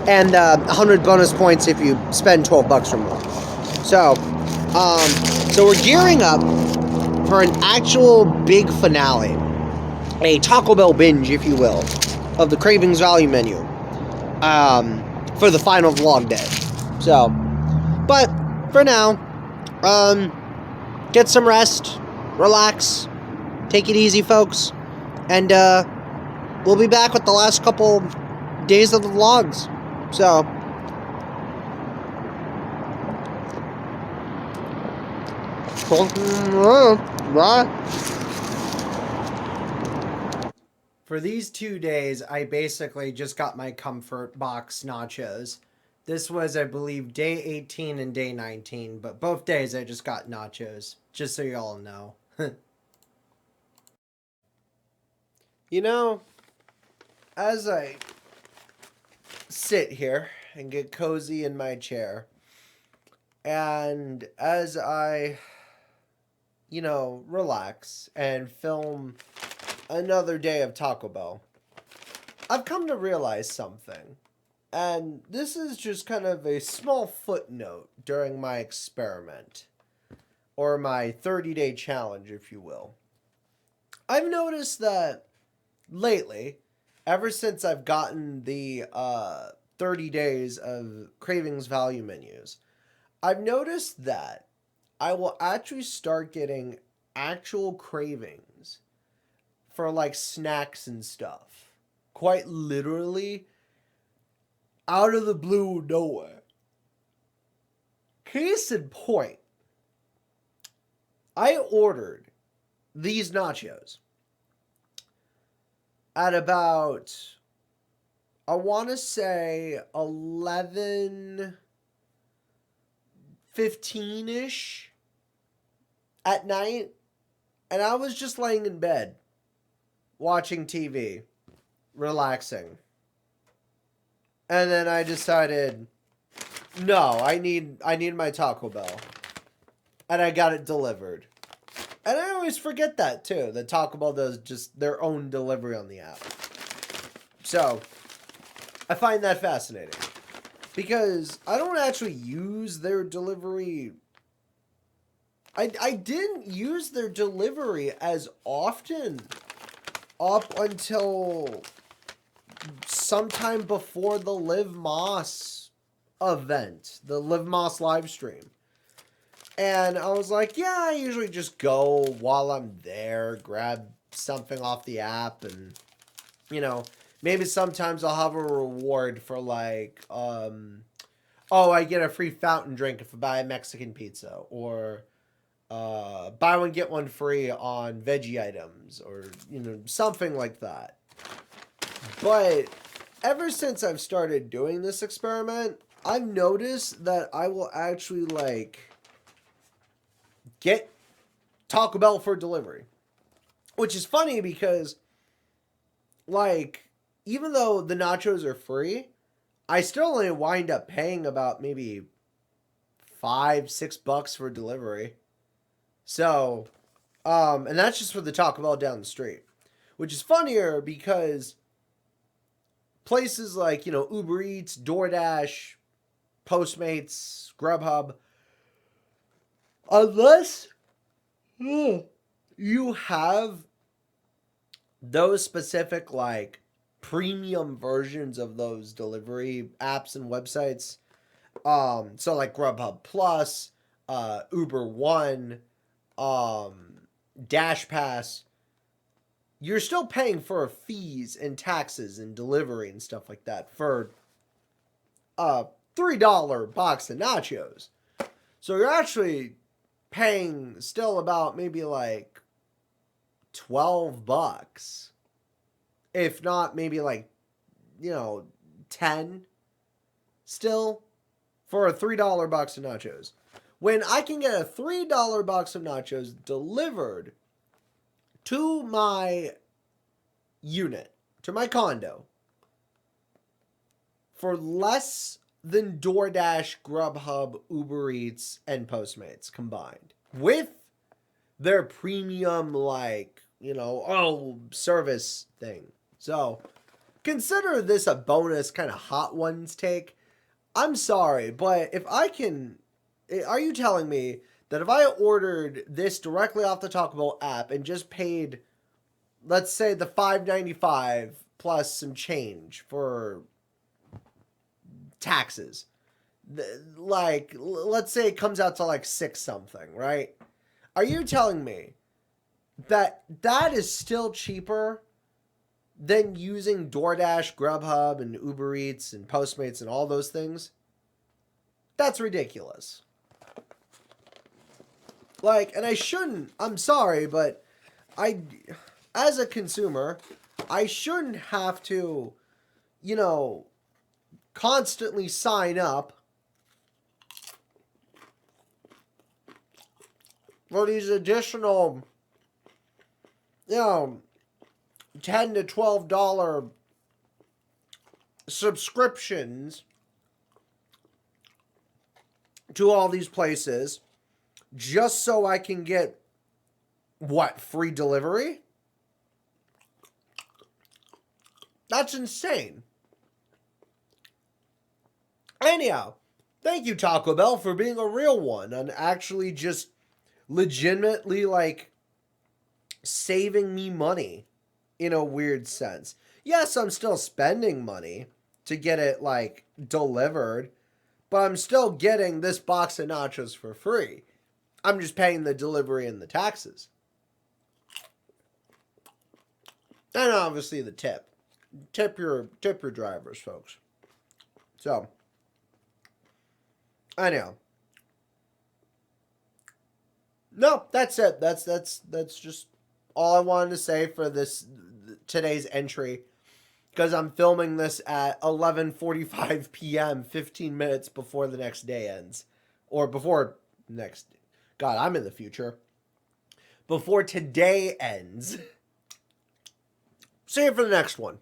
and 100 bonus points if you spend 12 bucks or more. So we're gearing up for an actual big finale, a Taco Bell binge, if you will, of the Cravings value menu for the final vlog day. So, but for now, get some rest, relax, take it easy, folks, and we'll be back with the last couple days of the vlogs. So, For these 2 days, I basically just got my comfort box nachos. This was, I believe, day 18 and day 19, but both days I just got nachos, just so you all know. You know, as I sit here and get cozy in my chair, and as I, relax and film another day of Taco Bell, I've come to realize something. And this is just kind of a small footnote during my experiment, or my 30-day challenge, if you will. I've noticed that lately, ever since I've gotten the 30 days of Cravings value menus, I've noticed that I will actually start getting actual cravings for like snacks and stuff. Quite literally, out of the blue, nowhere. Case in point, I ordered these nachos at about, I want to say 11:15-ish at night, and I was just laying in bed watching TV, relaxing. And then I decided, no, I need my Taco Bell. And I got it delivered. And I always forget that too, that Taco Bell does just their own delivery on the app. So, I find that fascinating. Because I don't actually use their delivery. I didn't use their delivery as often up until sometime before the Live Moss event, the Live Moss live stream. And I was like, yeah, I usually just go while I'm there, grab something off the app, and, maybe sometimes I'll have a reward for like, I get a free fountain drink if I buy a Mexican pizza, or buy one, get one free on veggie items, or, something like that. But ever since I've started doing this experiment, I've noticed that I will actually, like, get Taco Bell for delivery. Which is funny because, like, even though the nachos are free, I still only wind up paying about maybe $5-6 for delivery. So, and that's just for the Taco Bell down the street. Which is funnier because places like, Uber Eats, DoorDash, Postmates, Grubhub, unless you have those specific, like, premium versions of those delivery apps and websites, so like Grubhub Plus, Uber One, Dash Pass, you're still paying for fees and taxes and delivery and stuff like that for a $3 box of nachos. So you're actually paying still about maybe like $12, if not maybe like, 10 still for a $3 box of nachos. When I can get a $3 box of nachos delivered to my unit, to my condo, for less than DoorDash, Grubhub, Uber Eats, and Postmates combined. With their premium, service thing. So, consider this a bonus kind of hot ones take. I'm sorry, but if I can... Are you telling me that if I ordered this directly off the Taco Bell app and just paid, let's say, the $5.95 plus some change for taxes, let's say it comes out to like 6 something, right? Are you telling me that that is still cheaper than using DoorDash, Grubhub, and Uber Eats and Postmates and all those things? That's ridiculous. And I shouldn't, I'm sorry, but as a consumer, I shouldn't have to, constantly sign up for these additional, $10 to $12 subscriptions to all these places just so I can get, free delivery? That's insane. Anyhow, thank you, Taco Bell, for being a real one and actually just legitimately, saving me money in a weird sense. Yes, I'm still spending money to get it, delivered, but I'm still getting this box of nachos for free. I'm just paying the delivery and the taxes. And obviously the tip. Tip your drivers, folks. So, anyhow. No, that's it. That's just all I wanted to say for today's entry, because I'm filming this at 11:45 p.m., 15 minutes before the next day ends, or before next. God, I'm in the future. Before today ends. See you for the next one.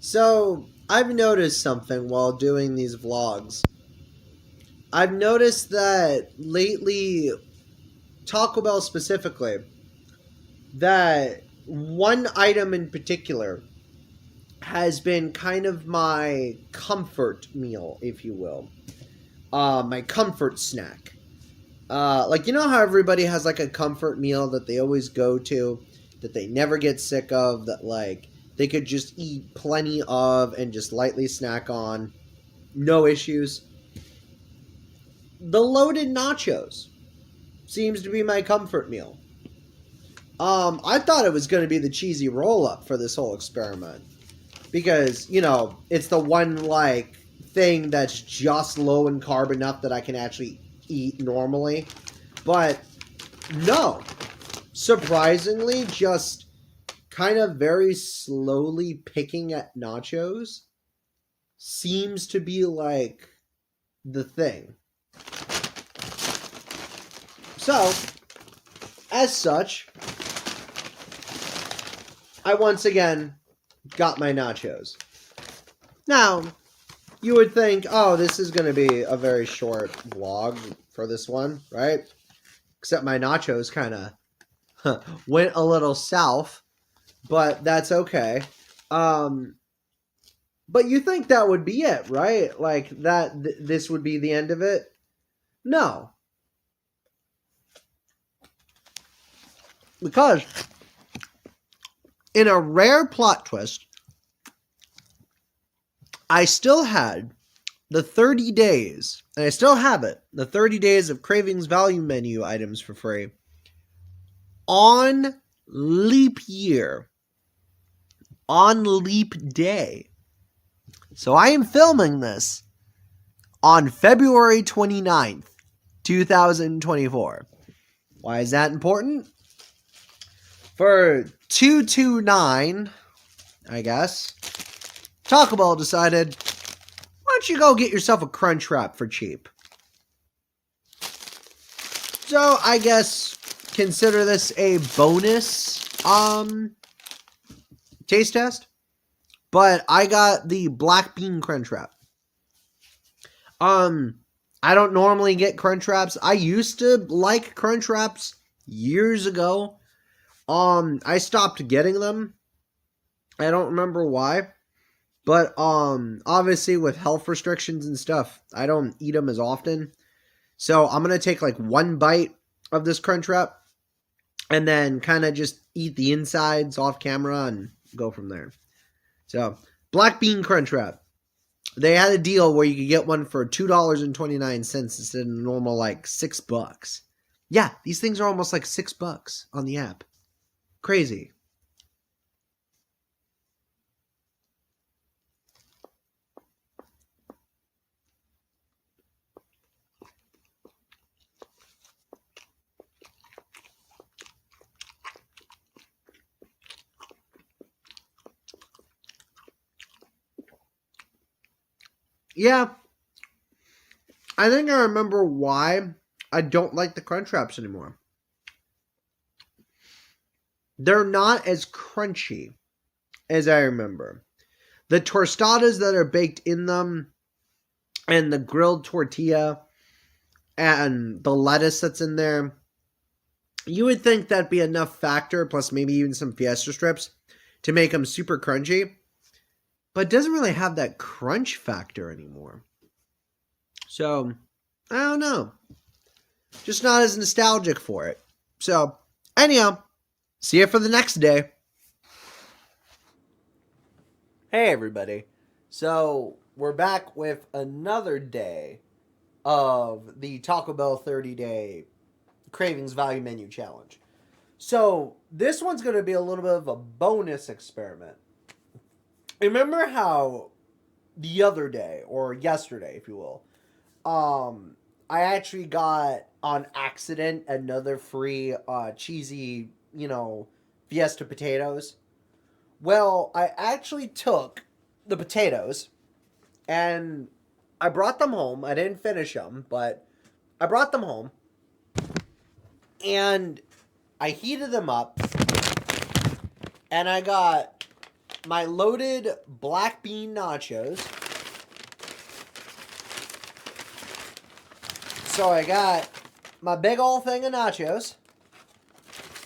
So, I've noticed something while doing these vlogs. I've noticed that lately, Taco Bell specifically, that one item in particular has been kind of my comfort meal, if you will. My comfort snack. How everybody has a comfort meal that they always go to, that they never get sick of, that they could just eat plenty of and just lightly snack on, no issues. The loaded nachos seems to be my comfort meal. I thought it was going to be the cheesy roll-up for this whole experiment, because it's the one thing that's just low in carb enough that I can actually eat normally. But no, surprisingly, just kind of very slowly picking at nachos seems to be the thing. So, as such, I once again got my nachos. Now, you would think, oh, this is going to be a very short vlog for this one, right? Except my nachos kind of went a little south, but that's okay. But you think that would be it, right? This would be the end of it? No. Because in a rare plot twist, I still had the 30 days, and I still have it, the 30 days of Cravings value menu items for free on leap year, on leap day. So I am filming this on February 29th, 2024. Why is that important? For 229, I guess, Taco Bell decided, why don't you go get yourself a Crunch Wrap for cheap? So I guess consider this a bonus taste test. But I got the black bean Crunch Wrap. I don't normally get Crunch Wraps. I used to like Crunch Wraps years ago. I stopped getting them. I don't remember why. But obviously with health restrictions and stuff, I don't eat them as often. So I'm gonna take like one bite of this Crunch Wrap and then kind of just eat the insides off camera and go from there. So black bean Crunch Wrap. They had a deal where you could get one for $2.29 instead of normal like $6. Yeah, these things are almost like $6 on the app. Crazy. Yeah, I think I remember why I don't like the Crunch Wraps anymore. They're not as crunchy as I remember. The tostadas that are baked in them and the grilled tortilla and the lettuce that's in there, you would think that'd be enough factor, plus maybe even some Fiesta strips, to make them super crunchy. But it doesn't really have that crunch factor anymore. So, I don't know. Just not as nostalgic for it. So, anyhow, see you for the next day. Hey, everybody. So, we're back with another day of the Taco Bell 30-day Cravings Value Menu Challenge. So, this one's going to be a little bit of a bonus experiment. Remember how the other day, or yesterday, if you will, I actually got on accident another free cheesy, Fiesta potatoes. Well, I actually took the potatoes and I brought them home. I didn't finish them, but I brought them home and I heated them up and I got my loaded black bean nachos. So I got my big old thing of nachos,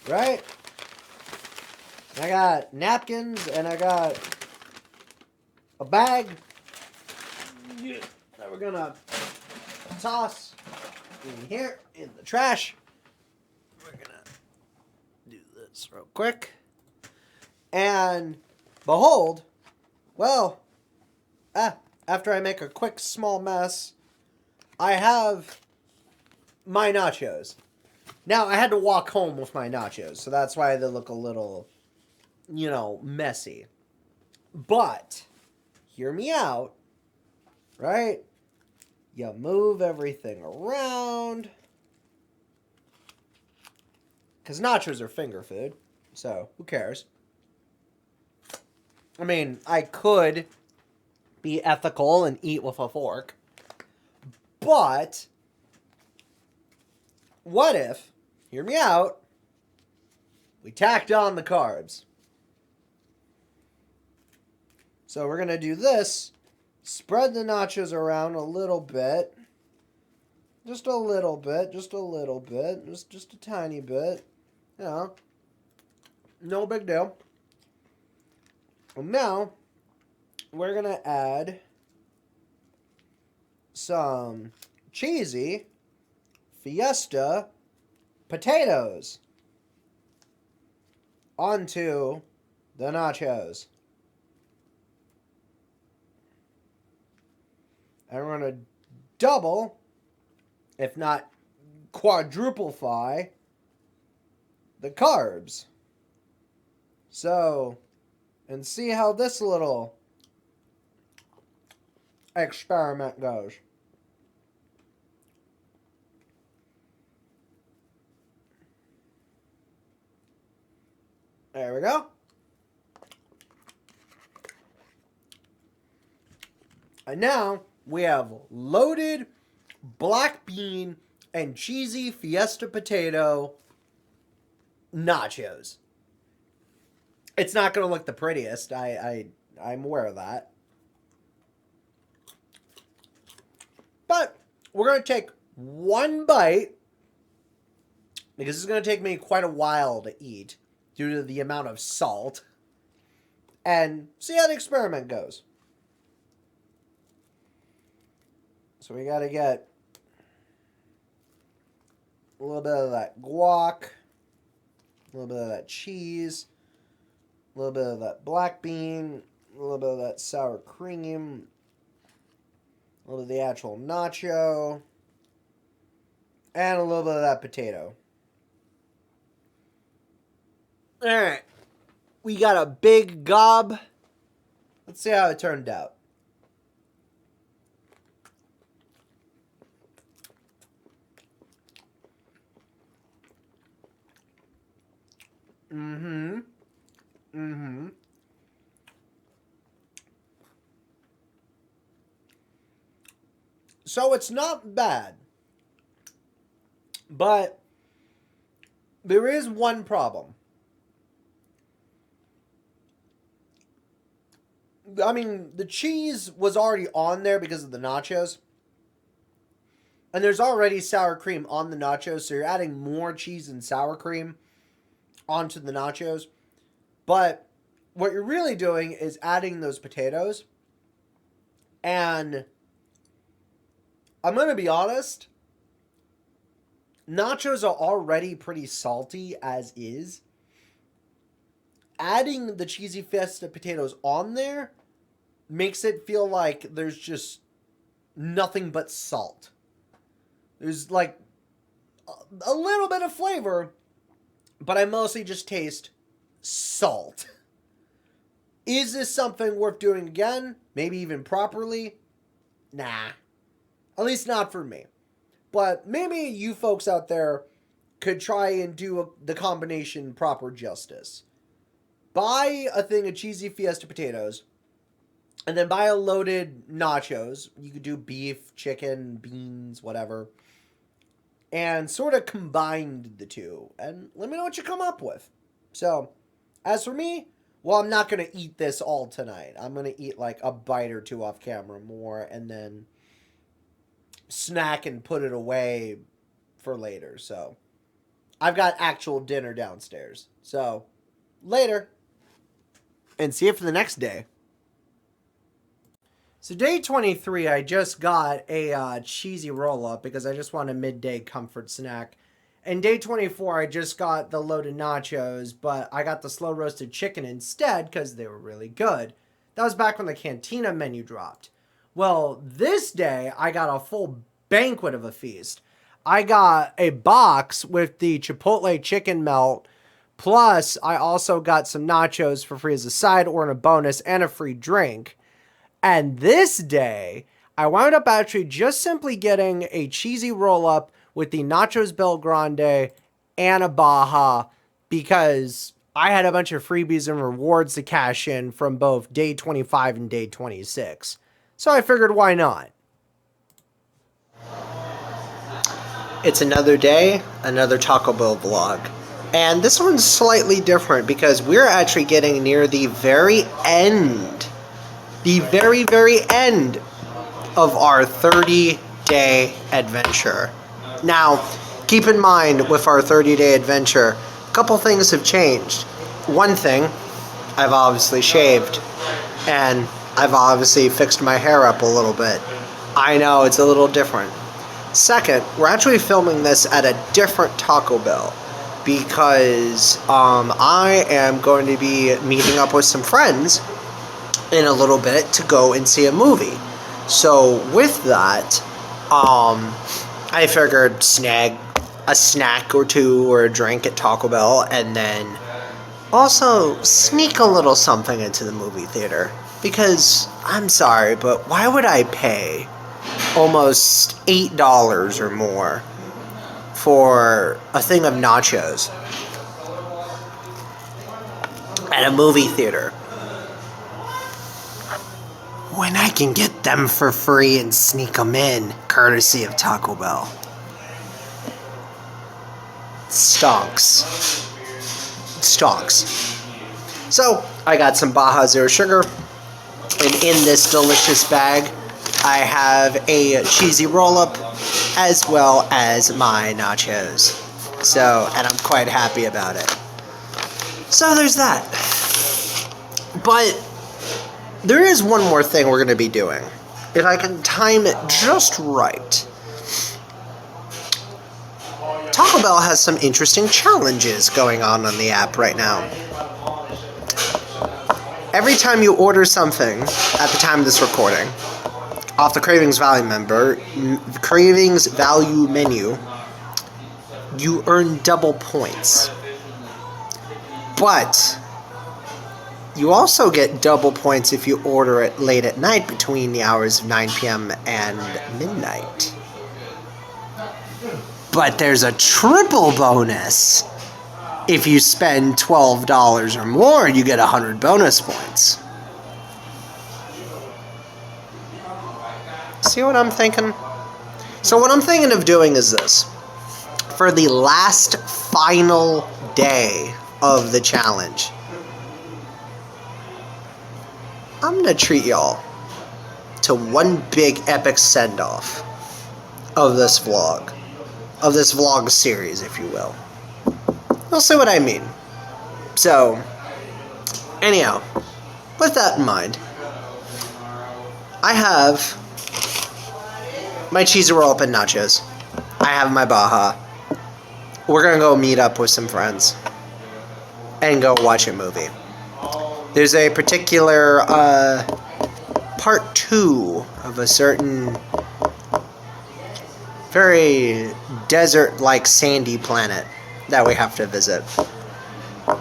right? I got napkins and I got a bag that we're gonna toss in here in the trash. We're gonna do this real quick. And behold, well, after I make a quick small mess, I have my nachos. Now, I had to walk home with my nachos, so that's why they look a little, messy. But, hear me out, right? You move everything around. Because nachos are finger food, so who cares? I mean, I could be ethical and eat with a fork. But, what if, hear me out, we tacked on the carbs? So we're going to do this. Spread the nachos around a little bit. Just a little bit. Just a little bit. Just a tiny bit. No big deal. And now, we're going to add some cheesy Fiesta potatoes onto the nachos. And we're going to double, if not quadruplify, the carbs. So, and see how this little experiment goes. There we go. And now we have loaded black bean and cheesy fiesta potato nachos. It's not going to look the prettiest. I'm aware of that. But we're going to take one bite, because it's going to take me quite a while to eat due to the amount of salt, and see how the experiment goes. So we got to get a little bit of that guac, a little bit of that cheese, a little bit of that black bean, a little bit of that sour cream, a little bit of the actual nacho, and a little bit of that potato. Alright, we got a big gob. Let's see how it turned out. So it's not bad. But there is one problem. I mean, the cheese was already on there because of the nachos. And there's already sour cream on the nachos, so you're adding more cheese and sour cream onto the nachos. But what you're really doing is adding those potatoes. And I'm going to be honest, nachos are already pretty salty as is. Adding the cheesy fiesta potatoes on there makes it feel like there's just nothing but salt. There's like a little bit of flavor, but I mostly just taste salt. Is this something worth doing again? Maybe even properly? Nah. At least not for me. But maybe you folks out there could try and do the combination proper justice. Buy a thing of cheesy fiesta potatoes, and then buy a loaded nachos. You could do beef, chicken, beans, whatever. And sort of combine the two. And let me know what you come up with. So, as for me, well, I'm not going to eat this all tonight. I'm going to eat like a bite or two off camera more, and then snack and put it away for later. So, I've got actual dinner downstairs. So, later. And see you for the next day. So day 23, I just got a cheesy roll-up because I just want a midday comfort snack. And day 24, I just got the loaded nachos, but I got the slow roasted chicken instead because they were really good. That was back when the Cantina menu dropped. Well, this day, I got a full banquet of a feast. I got a box with the Chipotle chicken melt, plus I also got some nachos for free as a side or in a bonus, and a free drink. And this day, I wound up actually just simply getting a cheesy roll-up with the Nachos Bel Grande and a Baja because I had a bunch of freebies and rewards to cash in from both day 25 and day 26. So I figured, why not? It's another day, another Taco Bell vlog. And this one's slightly different because we're actually getting near the very end. The very, very end of our 30-day adventure. Now, keep in mind with our 30-day adventure, a couple things have changed. One thing, I've obviously shaved, and I've obviously fixed my hair up a little bit. I know, it's a little different. Second, we're actually filming this at a different Taco Bell because I am going to be meeting up with some friends in a little bit to go and see a movie. So with that, I figured snag a snack or two or a drink at Taco Bell, and then also sneak a little something into the movie theater. Because, I'm sorry, but why would I pay almost $8 or more for a thing of nachos at a movie theater when I can get them for free and sneak them in, courtesy of Taco Bell? Stonks. So, I got some Baja Zero Sugar, and in this delicious bag, I have a cheesy roll-up as well as my nachos. So, and I'm quite happy about it. So there's that. But there is one more thing we're going to be doing. If I can time it just right. Taco Bell has some interesting challenges going on the app right now. Every time you order something at the time of this recording, off the Cravings Value menu, you earn double points. But you also get double points if you order it late at night between the hours of 9 p.m. and midnight. But there's a triple bonus. If you spend $12 or more, you get 100 bonus points. See what I'm thinking? So what I'm thinking of doing is this. For the last final day of the challenge, I'm going to treat y'all to one big epic send-off of this vlog. Of this vlog series, if you will. You'll see what I mean. So, anyhow, with that in mind, I have my cheesy roll-up and nachos. I have my Baja. We're gonna go meet up with some friends and go watch a movie. There's a particular part 2 of a certain very desert-like sandy planet that we have to visit. You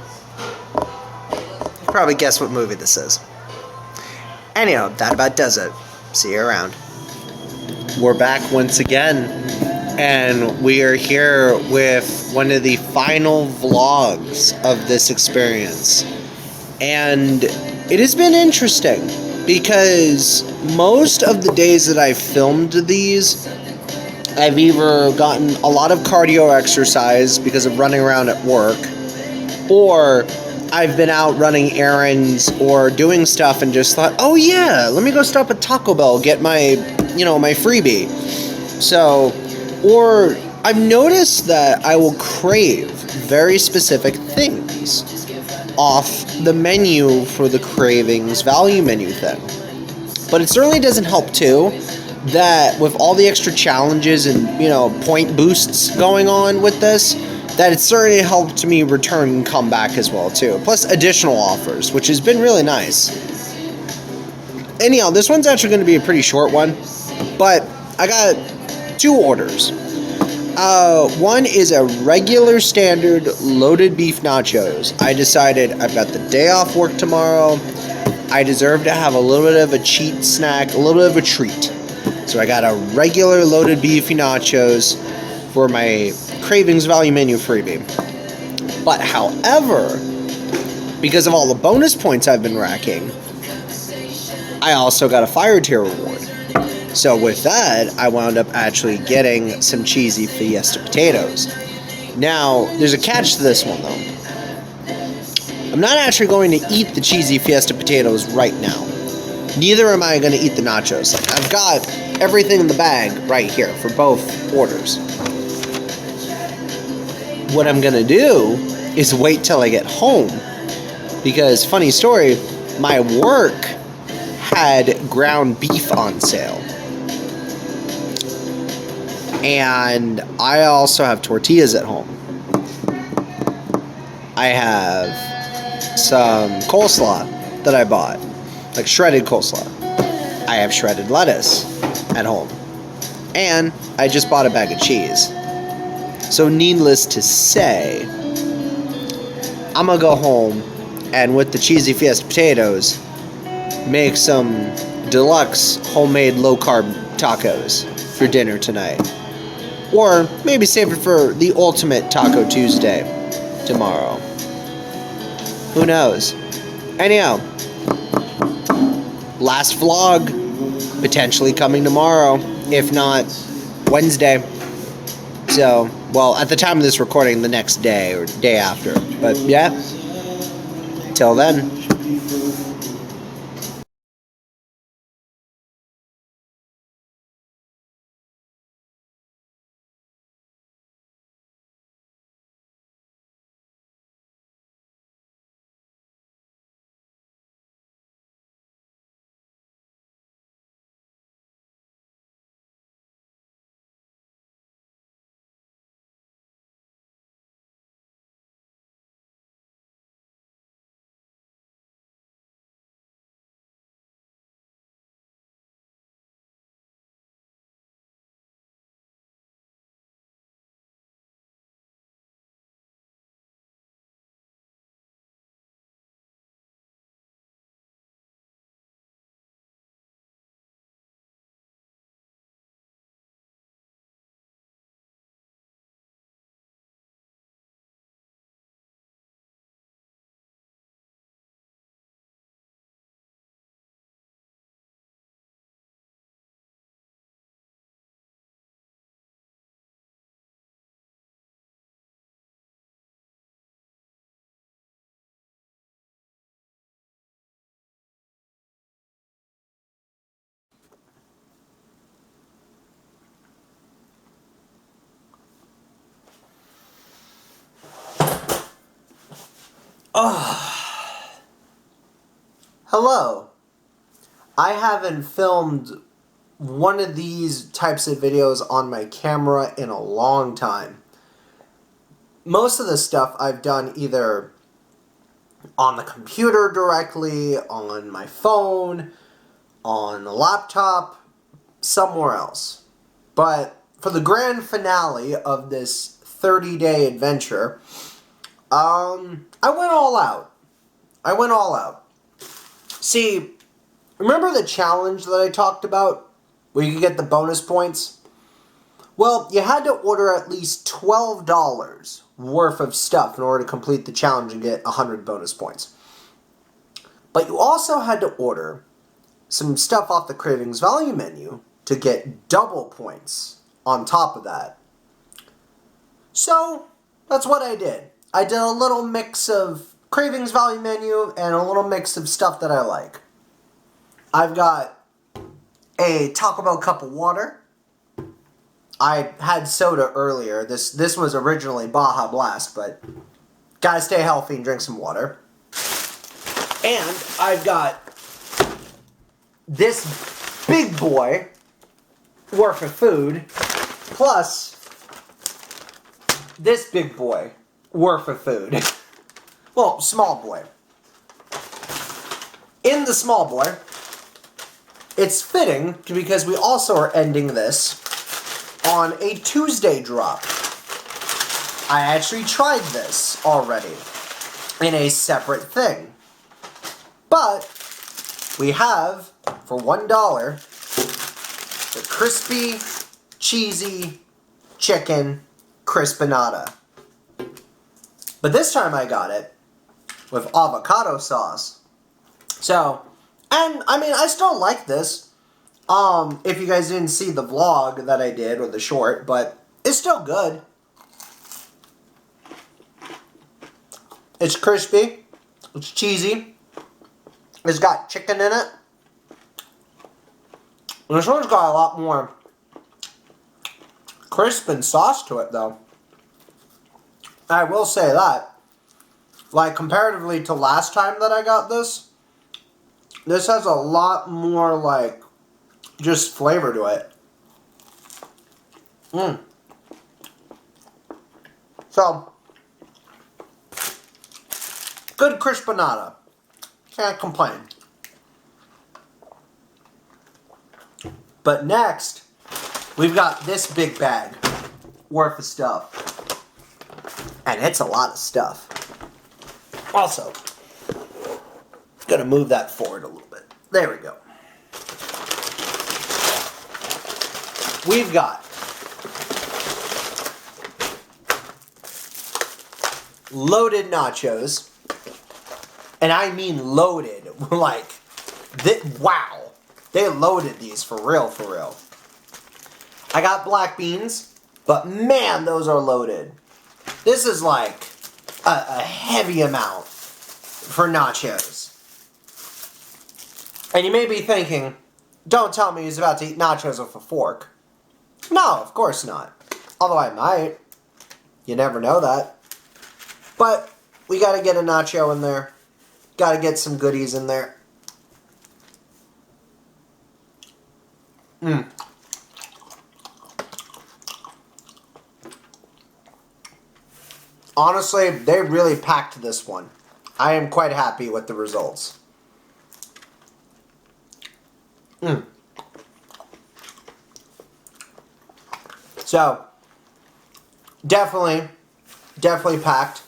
probably guess what movie this is. Anyhow, that about does it. See you around. We're back once again, and we are here with one of the final vlogs of this experience. And it has been interesting, because most of the days that I've filmed these, I've either gotten a lot of cardio exercise because of running around at work, or I've been out running errands or doing stuff and just thought, oh yeah, let me go stop at Taco Bell, get my, my freebie. So, or I've noticed that I will crave very specific things off the menu for the Cravings value menu thing. But it certainly doesn't help too that with all the extra challenges and, point boosts going on with this, that it certainly helped me return and come back as well too. Plus additional offers, which has been really nice. Anyhow, this one's actually going to be a pretty short one, but I got 2 orders. One is a regular standard loaded beef nachos. I decided I've got the day off work tomorrow. I deserve to have a little bit of a cheat snack, a little bit of a treat. So I got a regular loaded beefy nachos for my Cravings value menu freebie. But however, because of all the bonus points I've been racking, I also got a fire tier reward. So with that, I wound up actually getting some cheesy Fiesta potatoes. Now, there's a catch to this one though. I'm not actually going to eat the cheesy Fiesta potatoes right now. Neither am I going to eat the nachos. I've got everything in the bag right here for both orders. What I'm going to do is wait till I get home. Because, funny story, my work had ground beef on sale. And I also have tortillas at home. I have some coleslaw that I bought. Like shredded coleslaw. I have shredded lettuce at home. And I just bought a bag of cheese. So needless to say, I'm gonna go home and with the cheesy fiesta potatoes, make some deluxe homemade low-carb tacos for dinner tonight. Or maybe save it for the ultimate Taco Tuesday tomorrow. Who knows? Anyhow, last vlog, potentially coming tomorrow, if not Wednesday. So, well, at the time of this recording, the next day or day after. But yeah, till then. Hello. I haven't filmed one of these types of videos on my camera in a long time. Most of the stuff I've done either on the computer directly, on my phone, on a laptop, somewhere else. But for the grand finale of this 30-day adventure, I went all out. I went all out. See, remember the challenge that I talked about? Where you could get the bonus points? Well, you had to order at least $12 worth of stuff in order to complete the challenge and get 100 bonus points. But you also had to order some stuff off the Cravings value menu to get double points on top of that. So, that's what I did. I did a little mix of Cravings value menu and a little mix of stuff that I like. I've got a Taco Bell cup of water. I had soda earlier. This was originally Baja Blast, but gotta stay healthy and drink some water. And I've got this big boy worth of food, plus this big boy worth of food. Well, small boy. In the small boy, it's fitting because we also are ending this on a Tuesday drop. I actually tried this already in a separate thing. But we have, for $1, the crispy, cheesy chicken crispinata. But this time I got it with avocado sauce. So, and I mean, I still like this. If you guys didn't see the vlog that I did, or the short, but it's still good. It's crispy. It's cheesy. It's got chicken in it. And this one's got a lot more crisp and sauce to it, though. I will say that. Like, comparatively to last time that I got this, this has a lot more, like, just flavor to it. So, good crispinata. Can't complain. But next, we've got this big bag worth of stuff. And it's a lot of stuff. Also, gonna move that forward a little bit. There we go. We've got loaded nachos. And I mean loaded. Like, wow. They loaded these for real, for real. I got black beans, but man, those are loaded. This is like a heavy amount for nachos. And you may be thinking, don't tell me he's about to eat nachos with a fork. No, of course not. Although I might. You never know that. But we gotta get a nacho in there. Gotta get some goodies in there. Honestly, they really packed this one. I am quite happy with the results. So, definitely packed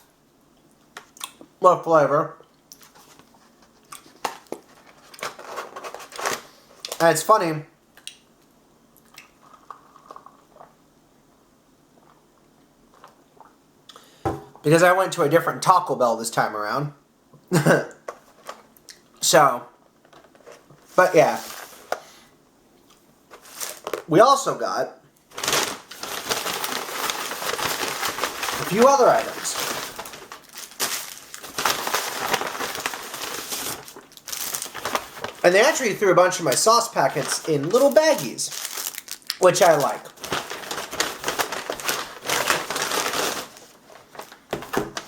with flavor. And it's funny, because I went to a different Taco Bell this time around. So, but yeah. We also got a few other items. And they actually threw a bunch of my sauce packets in little baggies, which I like.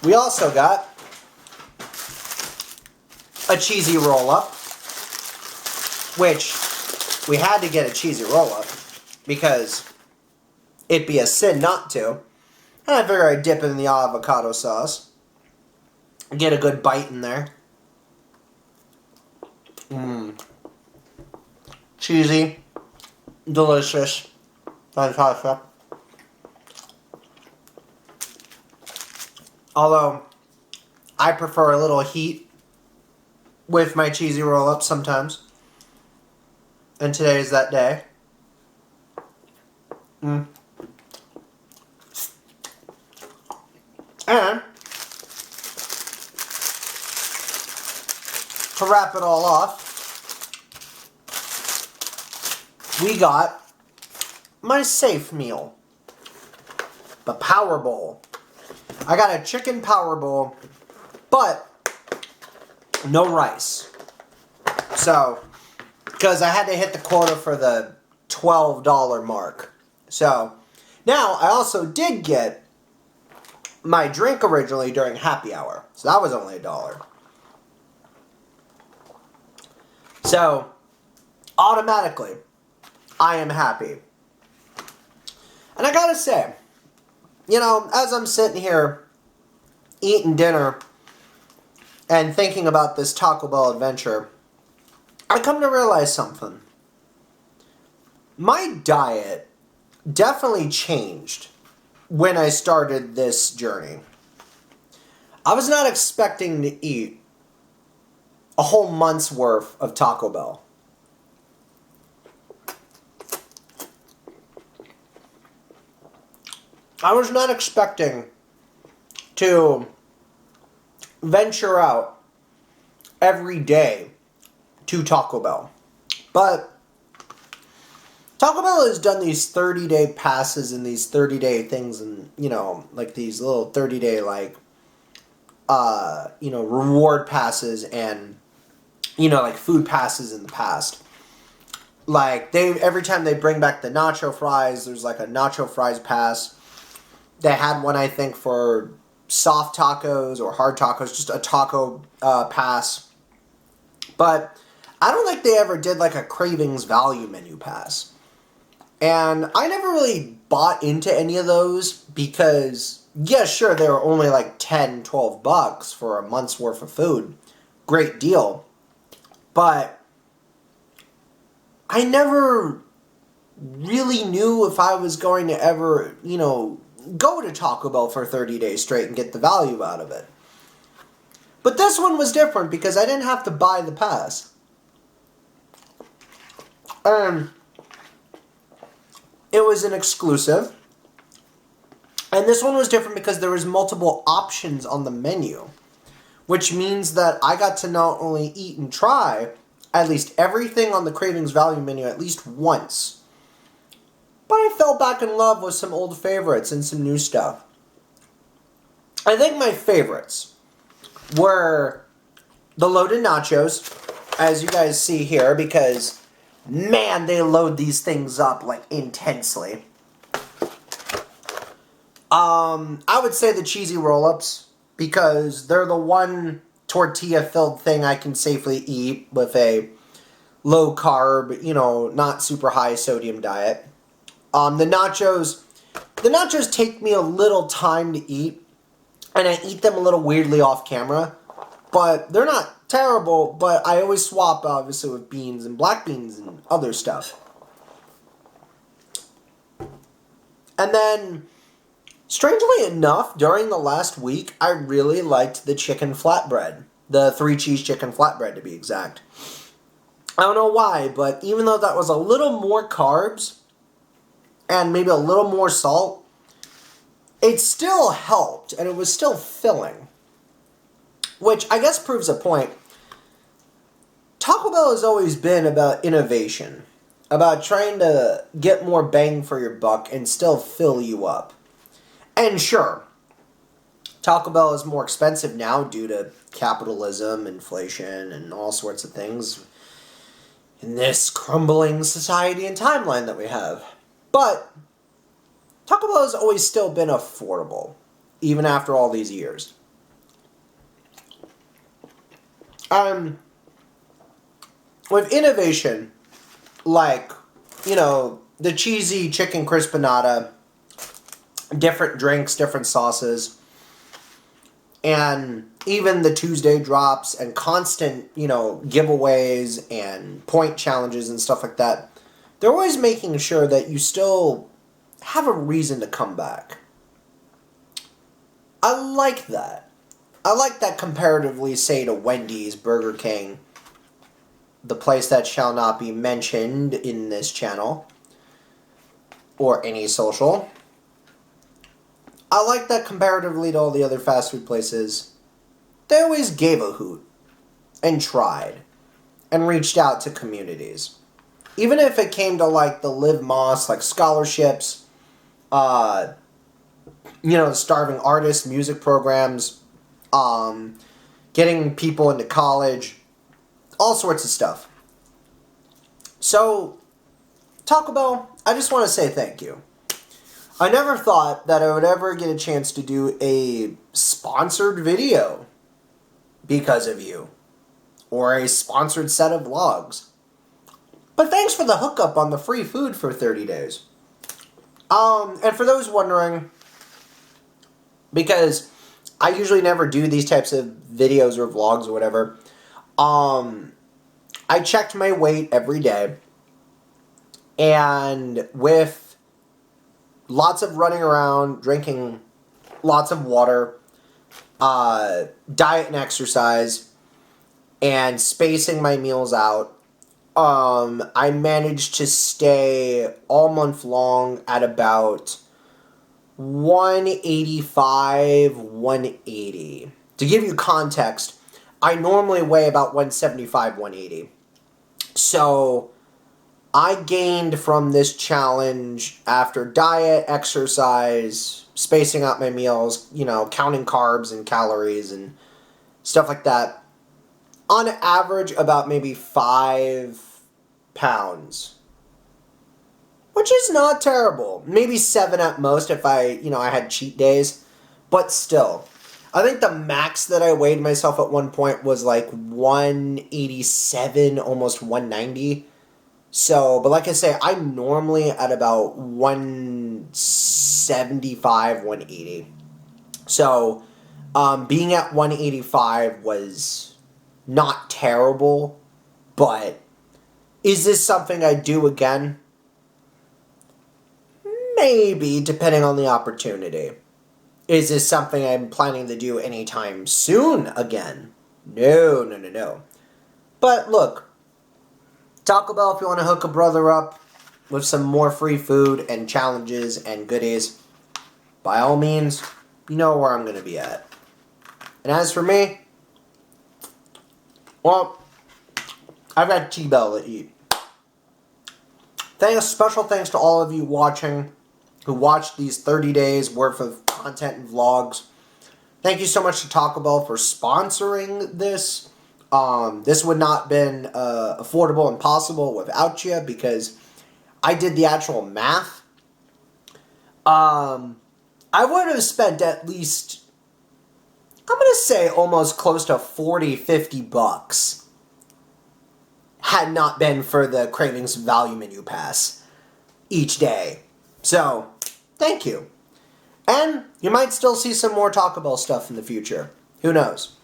We also got a cheesy roll-up, which we had to get a cheesy roll-up because it'd be a sin not to. And I figured I'd dip it in the avocado sauce and get a good bite in there. Cheesy, delicious, fantastic. Although, I prefer a little heat with my cheesy roll-up sometimes. And today is that day. And to wrap it all off, we got my safe meal, the Power Bowl. I got a chicken Power Bowl, but no rice. So, because I had to hit the quota for the $12 mark. So, now I also did get my drink originally during happy hour. So that was only $1. So, automatically, I am happy. And I gotta say, you know, as I'm sitting here eating dinner and thinking about this Taco Bell adventure, I come to realize something. My diet definitely changed when I started this journey. I was not expecting to eat a whole month's worth of Taco Bell. I was not expecting to venture out every day to Taco Bell. But Taco Bell has done these 30-day passes and these 30-day things and, you know, like these little 30-day, like, you know, reward passes and, you know, like food passes in the past. Like, every time they bring back the nacho fries, there's like a nacho fries pass. They had one, I think, for soft tacos or hard tacos, just a taco pass. But I don't think they ever did like a Cravings value menu pass. And I never really bought into any of those because, yeah, sure, they were only like $10, $12 for a month's worth of food. Great deal. But I never really knew if I was going to ever, go to Taco Bell for 30 days straight and get the value out of it. But this one was different because I didn't have to buy the pass. It was an exclusive. And this one was different because there was multiple options on the menu. Which means that I got to not only eat and try at least everything on the Cravings value menu at least once, but I fell back in love with some old favorites and some new stuff. I think my favorites were the loaded nachos, as you guys see here, because, man, they load these things up, like, intensely. I would say the cheesy roll-ups, because they're the one tortilla-filled thing I can safely eat with a low-carb, not super high-sodium diet. The nachos take me a little time to eat, and I eat them a little weirdly off camera, but they're not terrible, but I always swap, obviously, with beans and black beans and other stuff. And then, strangely enough, during the last week, I really liked the chicken flatbread. The 3-cheese chicken flatbread, to be exact. I don't know why, but even though that was a little more carbs, and maybe a little more salt, it still helped, and it was still filling. Which I guess proves a point. Taco Bell has always been about innovation. About trying to get more bang for your buck and still fill you up. And sure, Taco Bell is more expensive now due to capitalism, inflation, and all sorts of things in this crumbling society and timeline that we have. But Taco Bell has always still been affordable, even after all these years. With innovation, like, the cheesy chicken crispinata, different drinks, different sauces, and even the Tuesday drops and constant, giveaways and point challenges and stuff like that, they're always making sure that you still have a reason to come back. I like that. I like that comparatively, say, to Wendy's, Burger King, the place that shall not be mentioned in this channel, or any social. I like that comparatively to all the other fast food places, they always gave a hoot, and tried, and reached out to communities. Even if it came to, like, the Live Moss, like, scholarships, starving artists, music programs, getting people into college, all sorts of stuff. So, Taco Bell, I just want to say thank you. I never thought that I would ever get a chance to do a sponsored video because of you, or a sponsored set of vlogs. But thanks for the hookup on the free food for 30 days. And for those wondering, because I usually never do these types of videos or vlogs or whatever, I checked my weight every day, and with lots of running around, drinking lots of water, diet and exercise, and spacing my meals out, I managed to stay all month long at about 185, 180. To give you context, I normally weigh about 175, 180. So, I gained from this challenge after diet, exercise, spacing out my meals, counting carbs and calories and stuff like that, on average about maybe 5 pounds. Which is not terrible. Maybe 7 at most if I had cheat days. But still, I think the max that I weighed myself at one point was like 187, almost 190. So, but like I say, I'm normally at about 175, 180. So, being at 185 was not terrible, but is this something I'd do again? maybe, depending on the opportunity. Is this something I'm planning to do anytime soon again? No, no, no, no. But look, Taco Bell, if you want to hook a brother up with some more free food and challenges and goodies, by all means, you know where I'm going to be at. And as for me, well, I've got T-Bell to eat. Special thanks to all of you watching who watched these 30 days worth of content and vlogs. Thank you so much to Taco Bell for sponsoring this. This would not have been affordable and possible without you, because I did the actual math. I would have spent at least, I'm going to say almost close to 40, 50 bucks had not been for the Cravings Value Menu Pass each day. So, thank you. And you might still see some more Taco Bell stuff in the future. Who knows?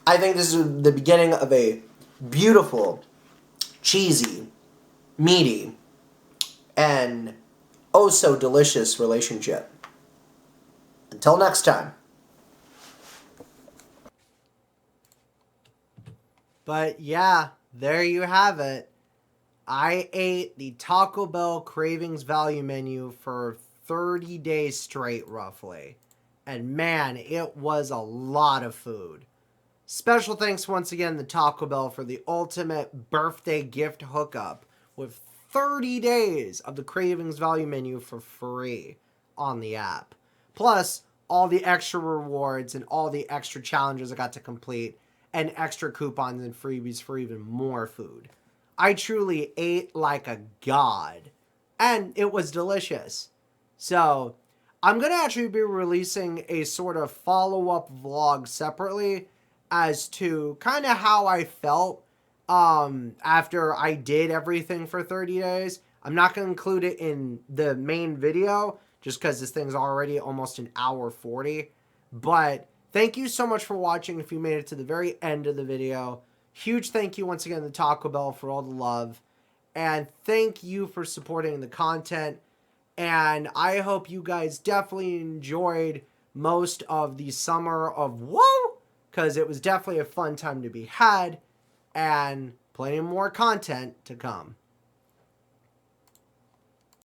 I think this is the beginning of a beautiful, cheesy, meaty, and oh so delicious relationship. Until next time. But yeah, there you have it. I ate the Taco Bell Cravings Value Menu for 30 days straight, roughly. And man, it was a lot of food. Special thanks once again to Taco Bell for the ultimate birthday gift hookup with 30 days of the Cravings Value Menu for free on the app. Plus, all the extra rewards and all the extra challenges I got to complete, and extra coupons and freebies for even more food. I truly ate like a god, and it was delicious. So, I'm going to actually be releasing a sort of follow-up vlog separately as to kind of how I felt after I did everything for 30 days. I'm not going to include it in the main video just because this thing's already almost an hour 40. But thank you so much for watching if you made it to the very end of the video. Huge thank you once again to Taco Bell for all the love. And thank you for supporting the content. And I hope you guys definitely enjoyed most of the summer of Woah, because it was definitely a fun time to be had, and plenty more content to come.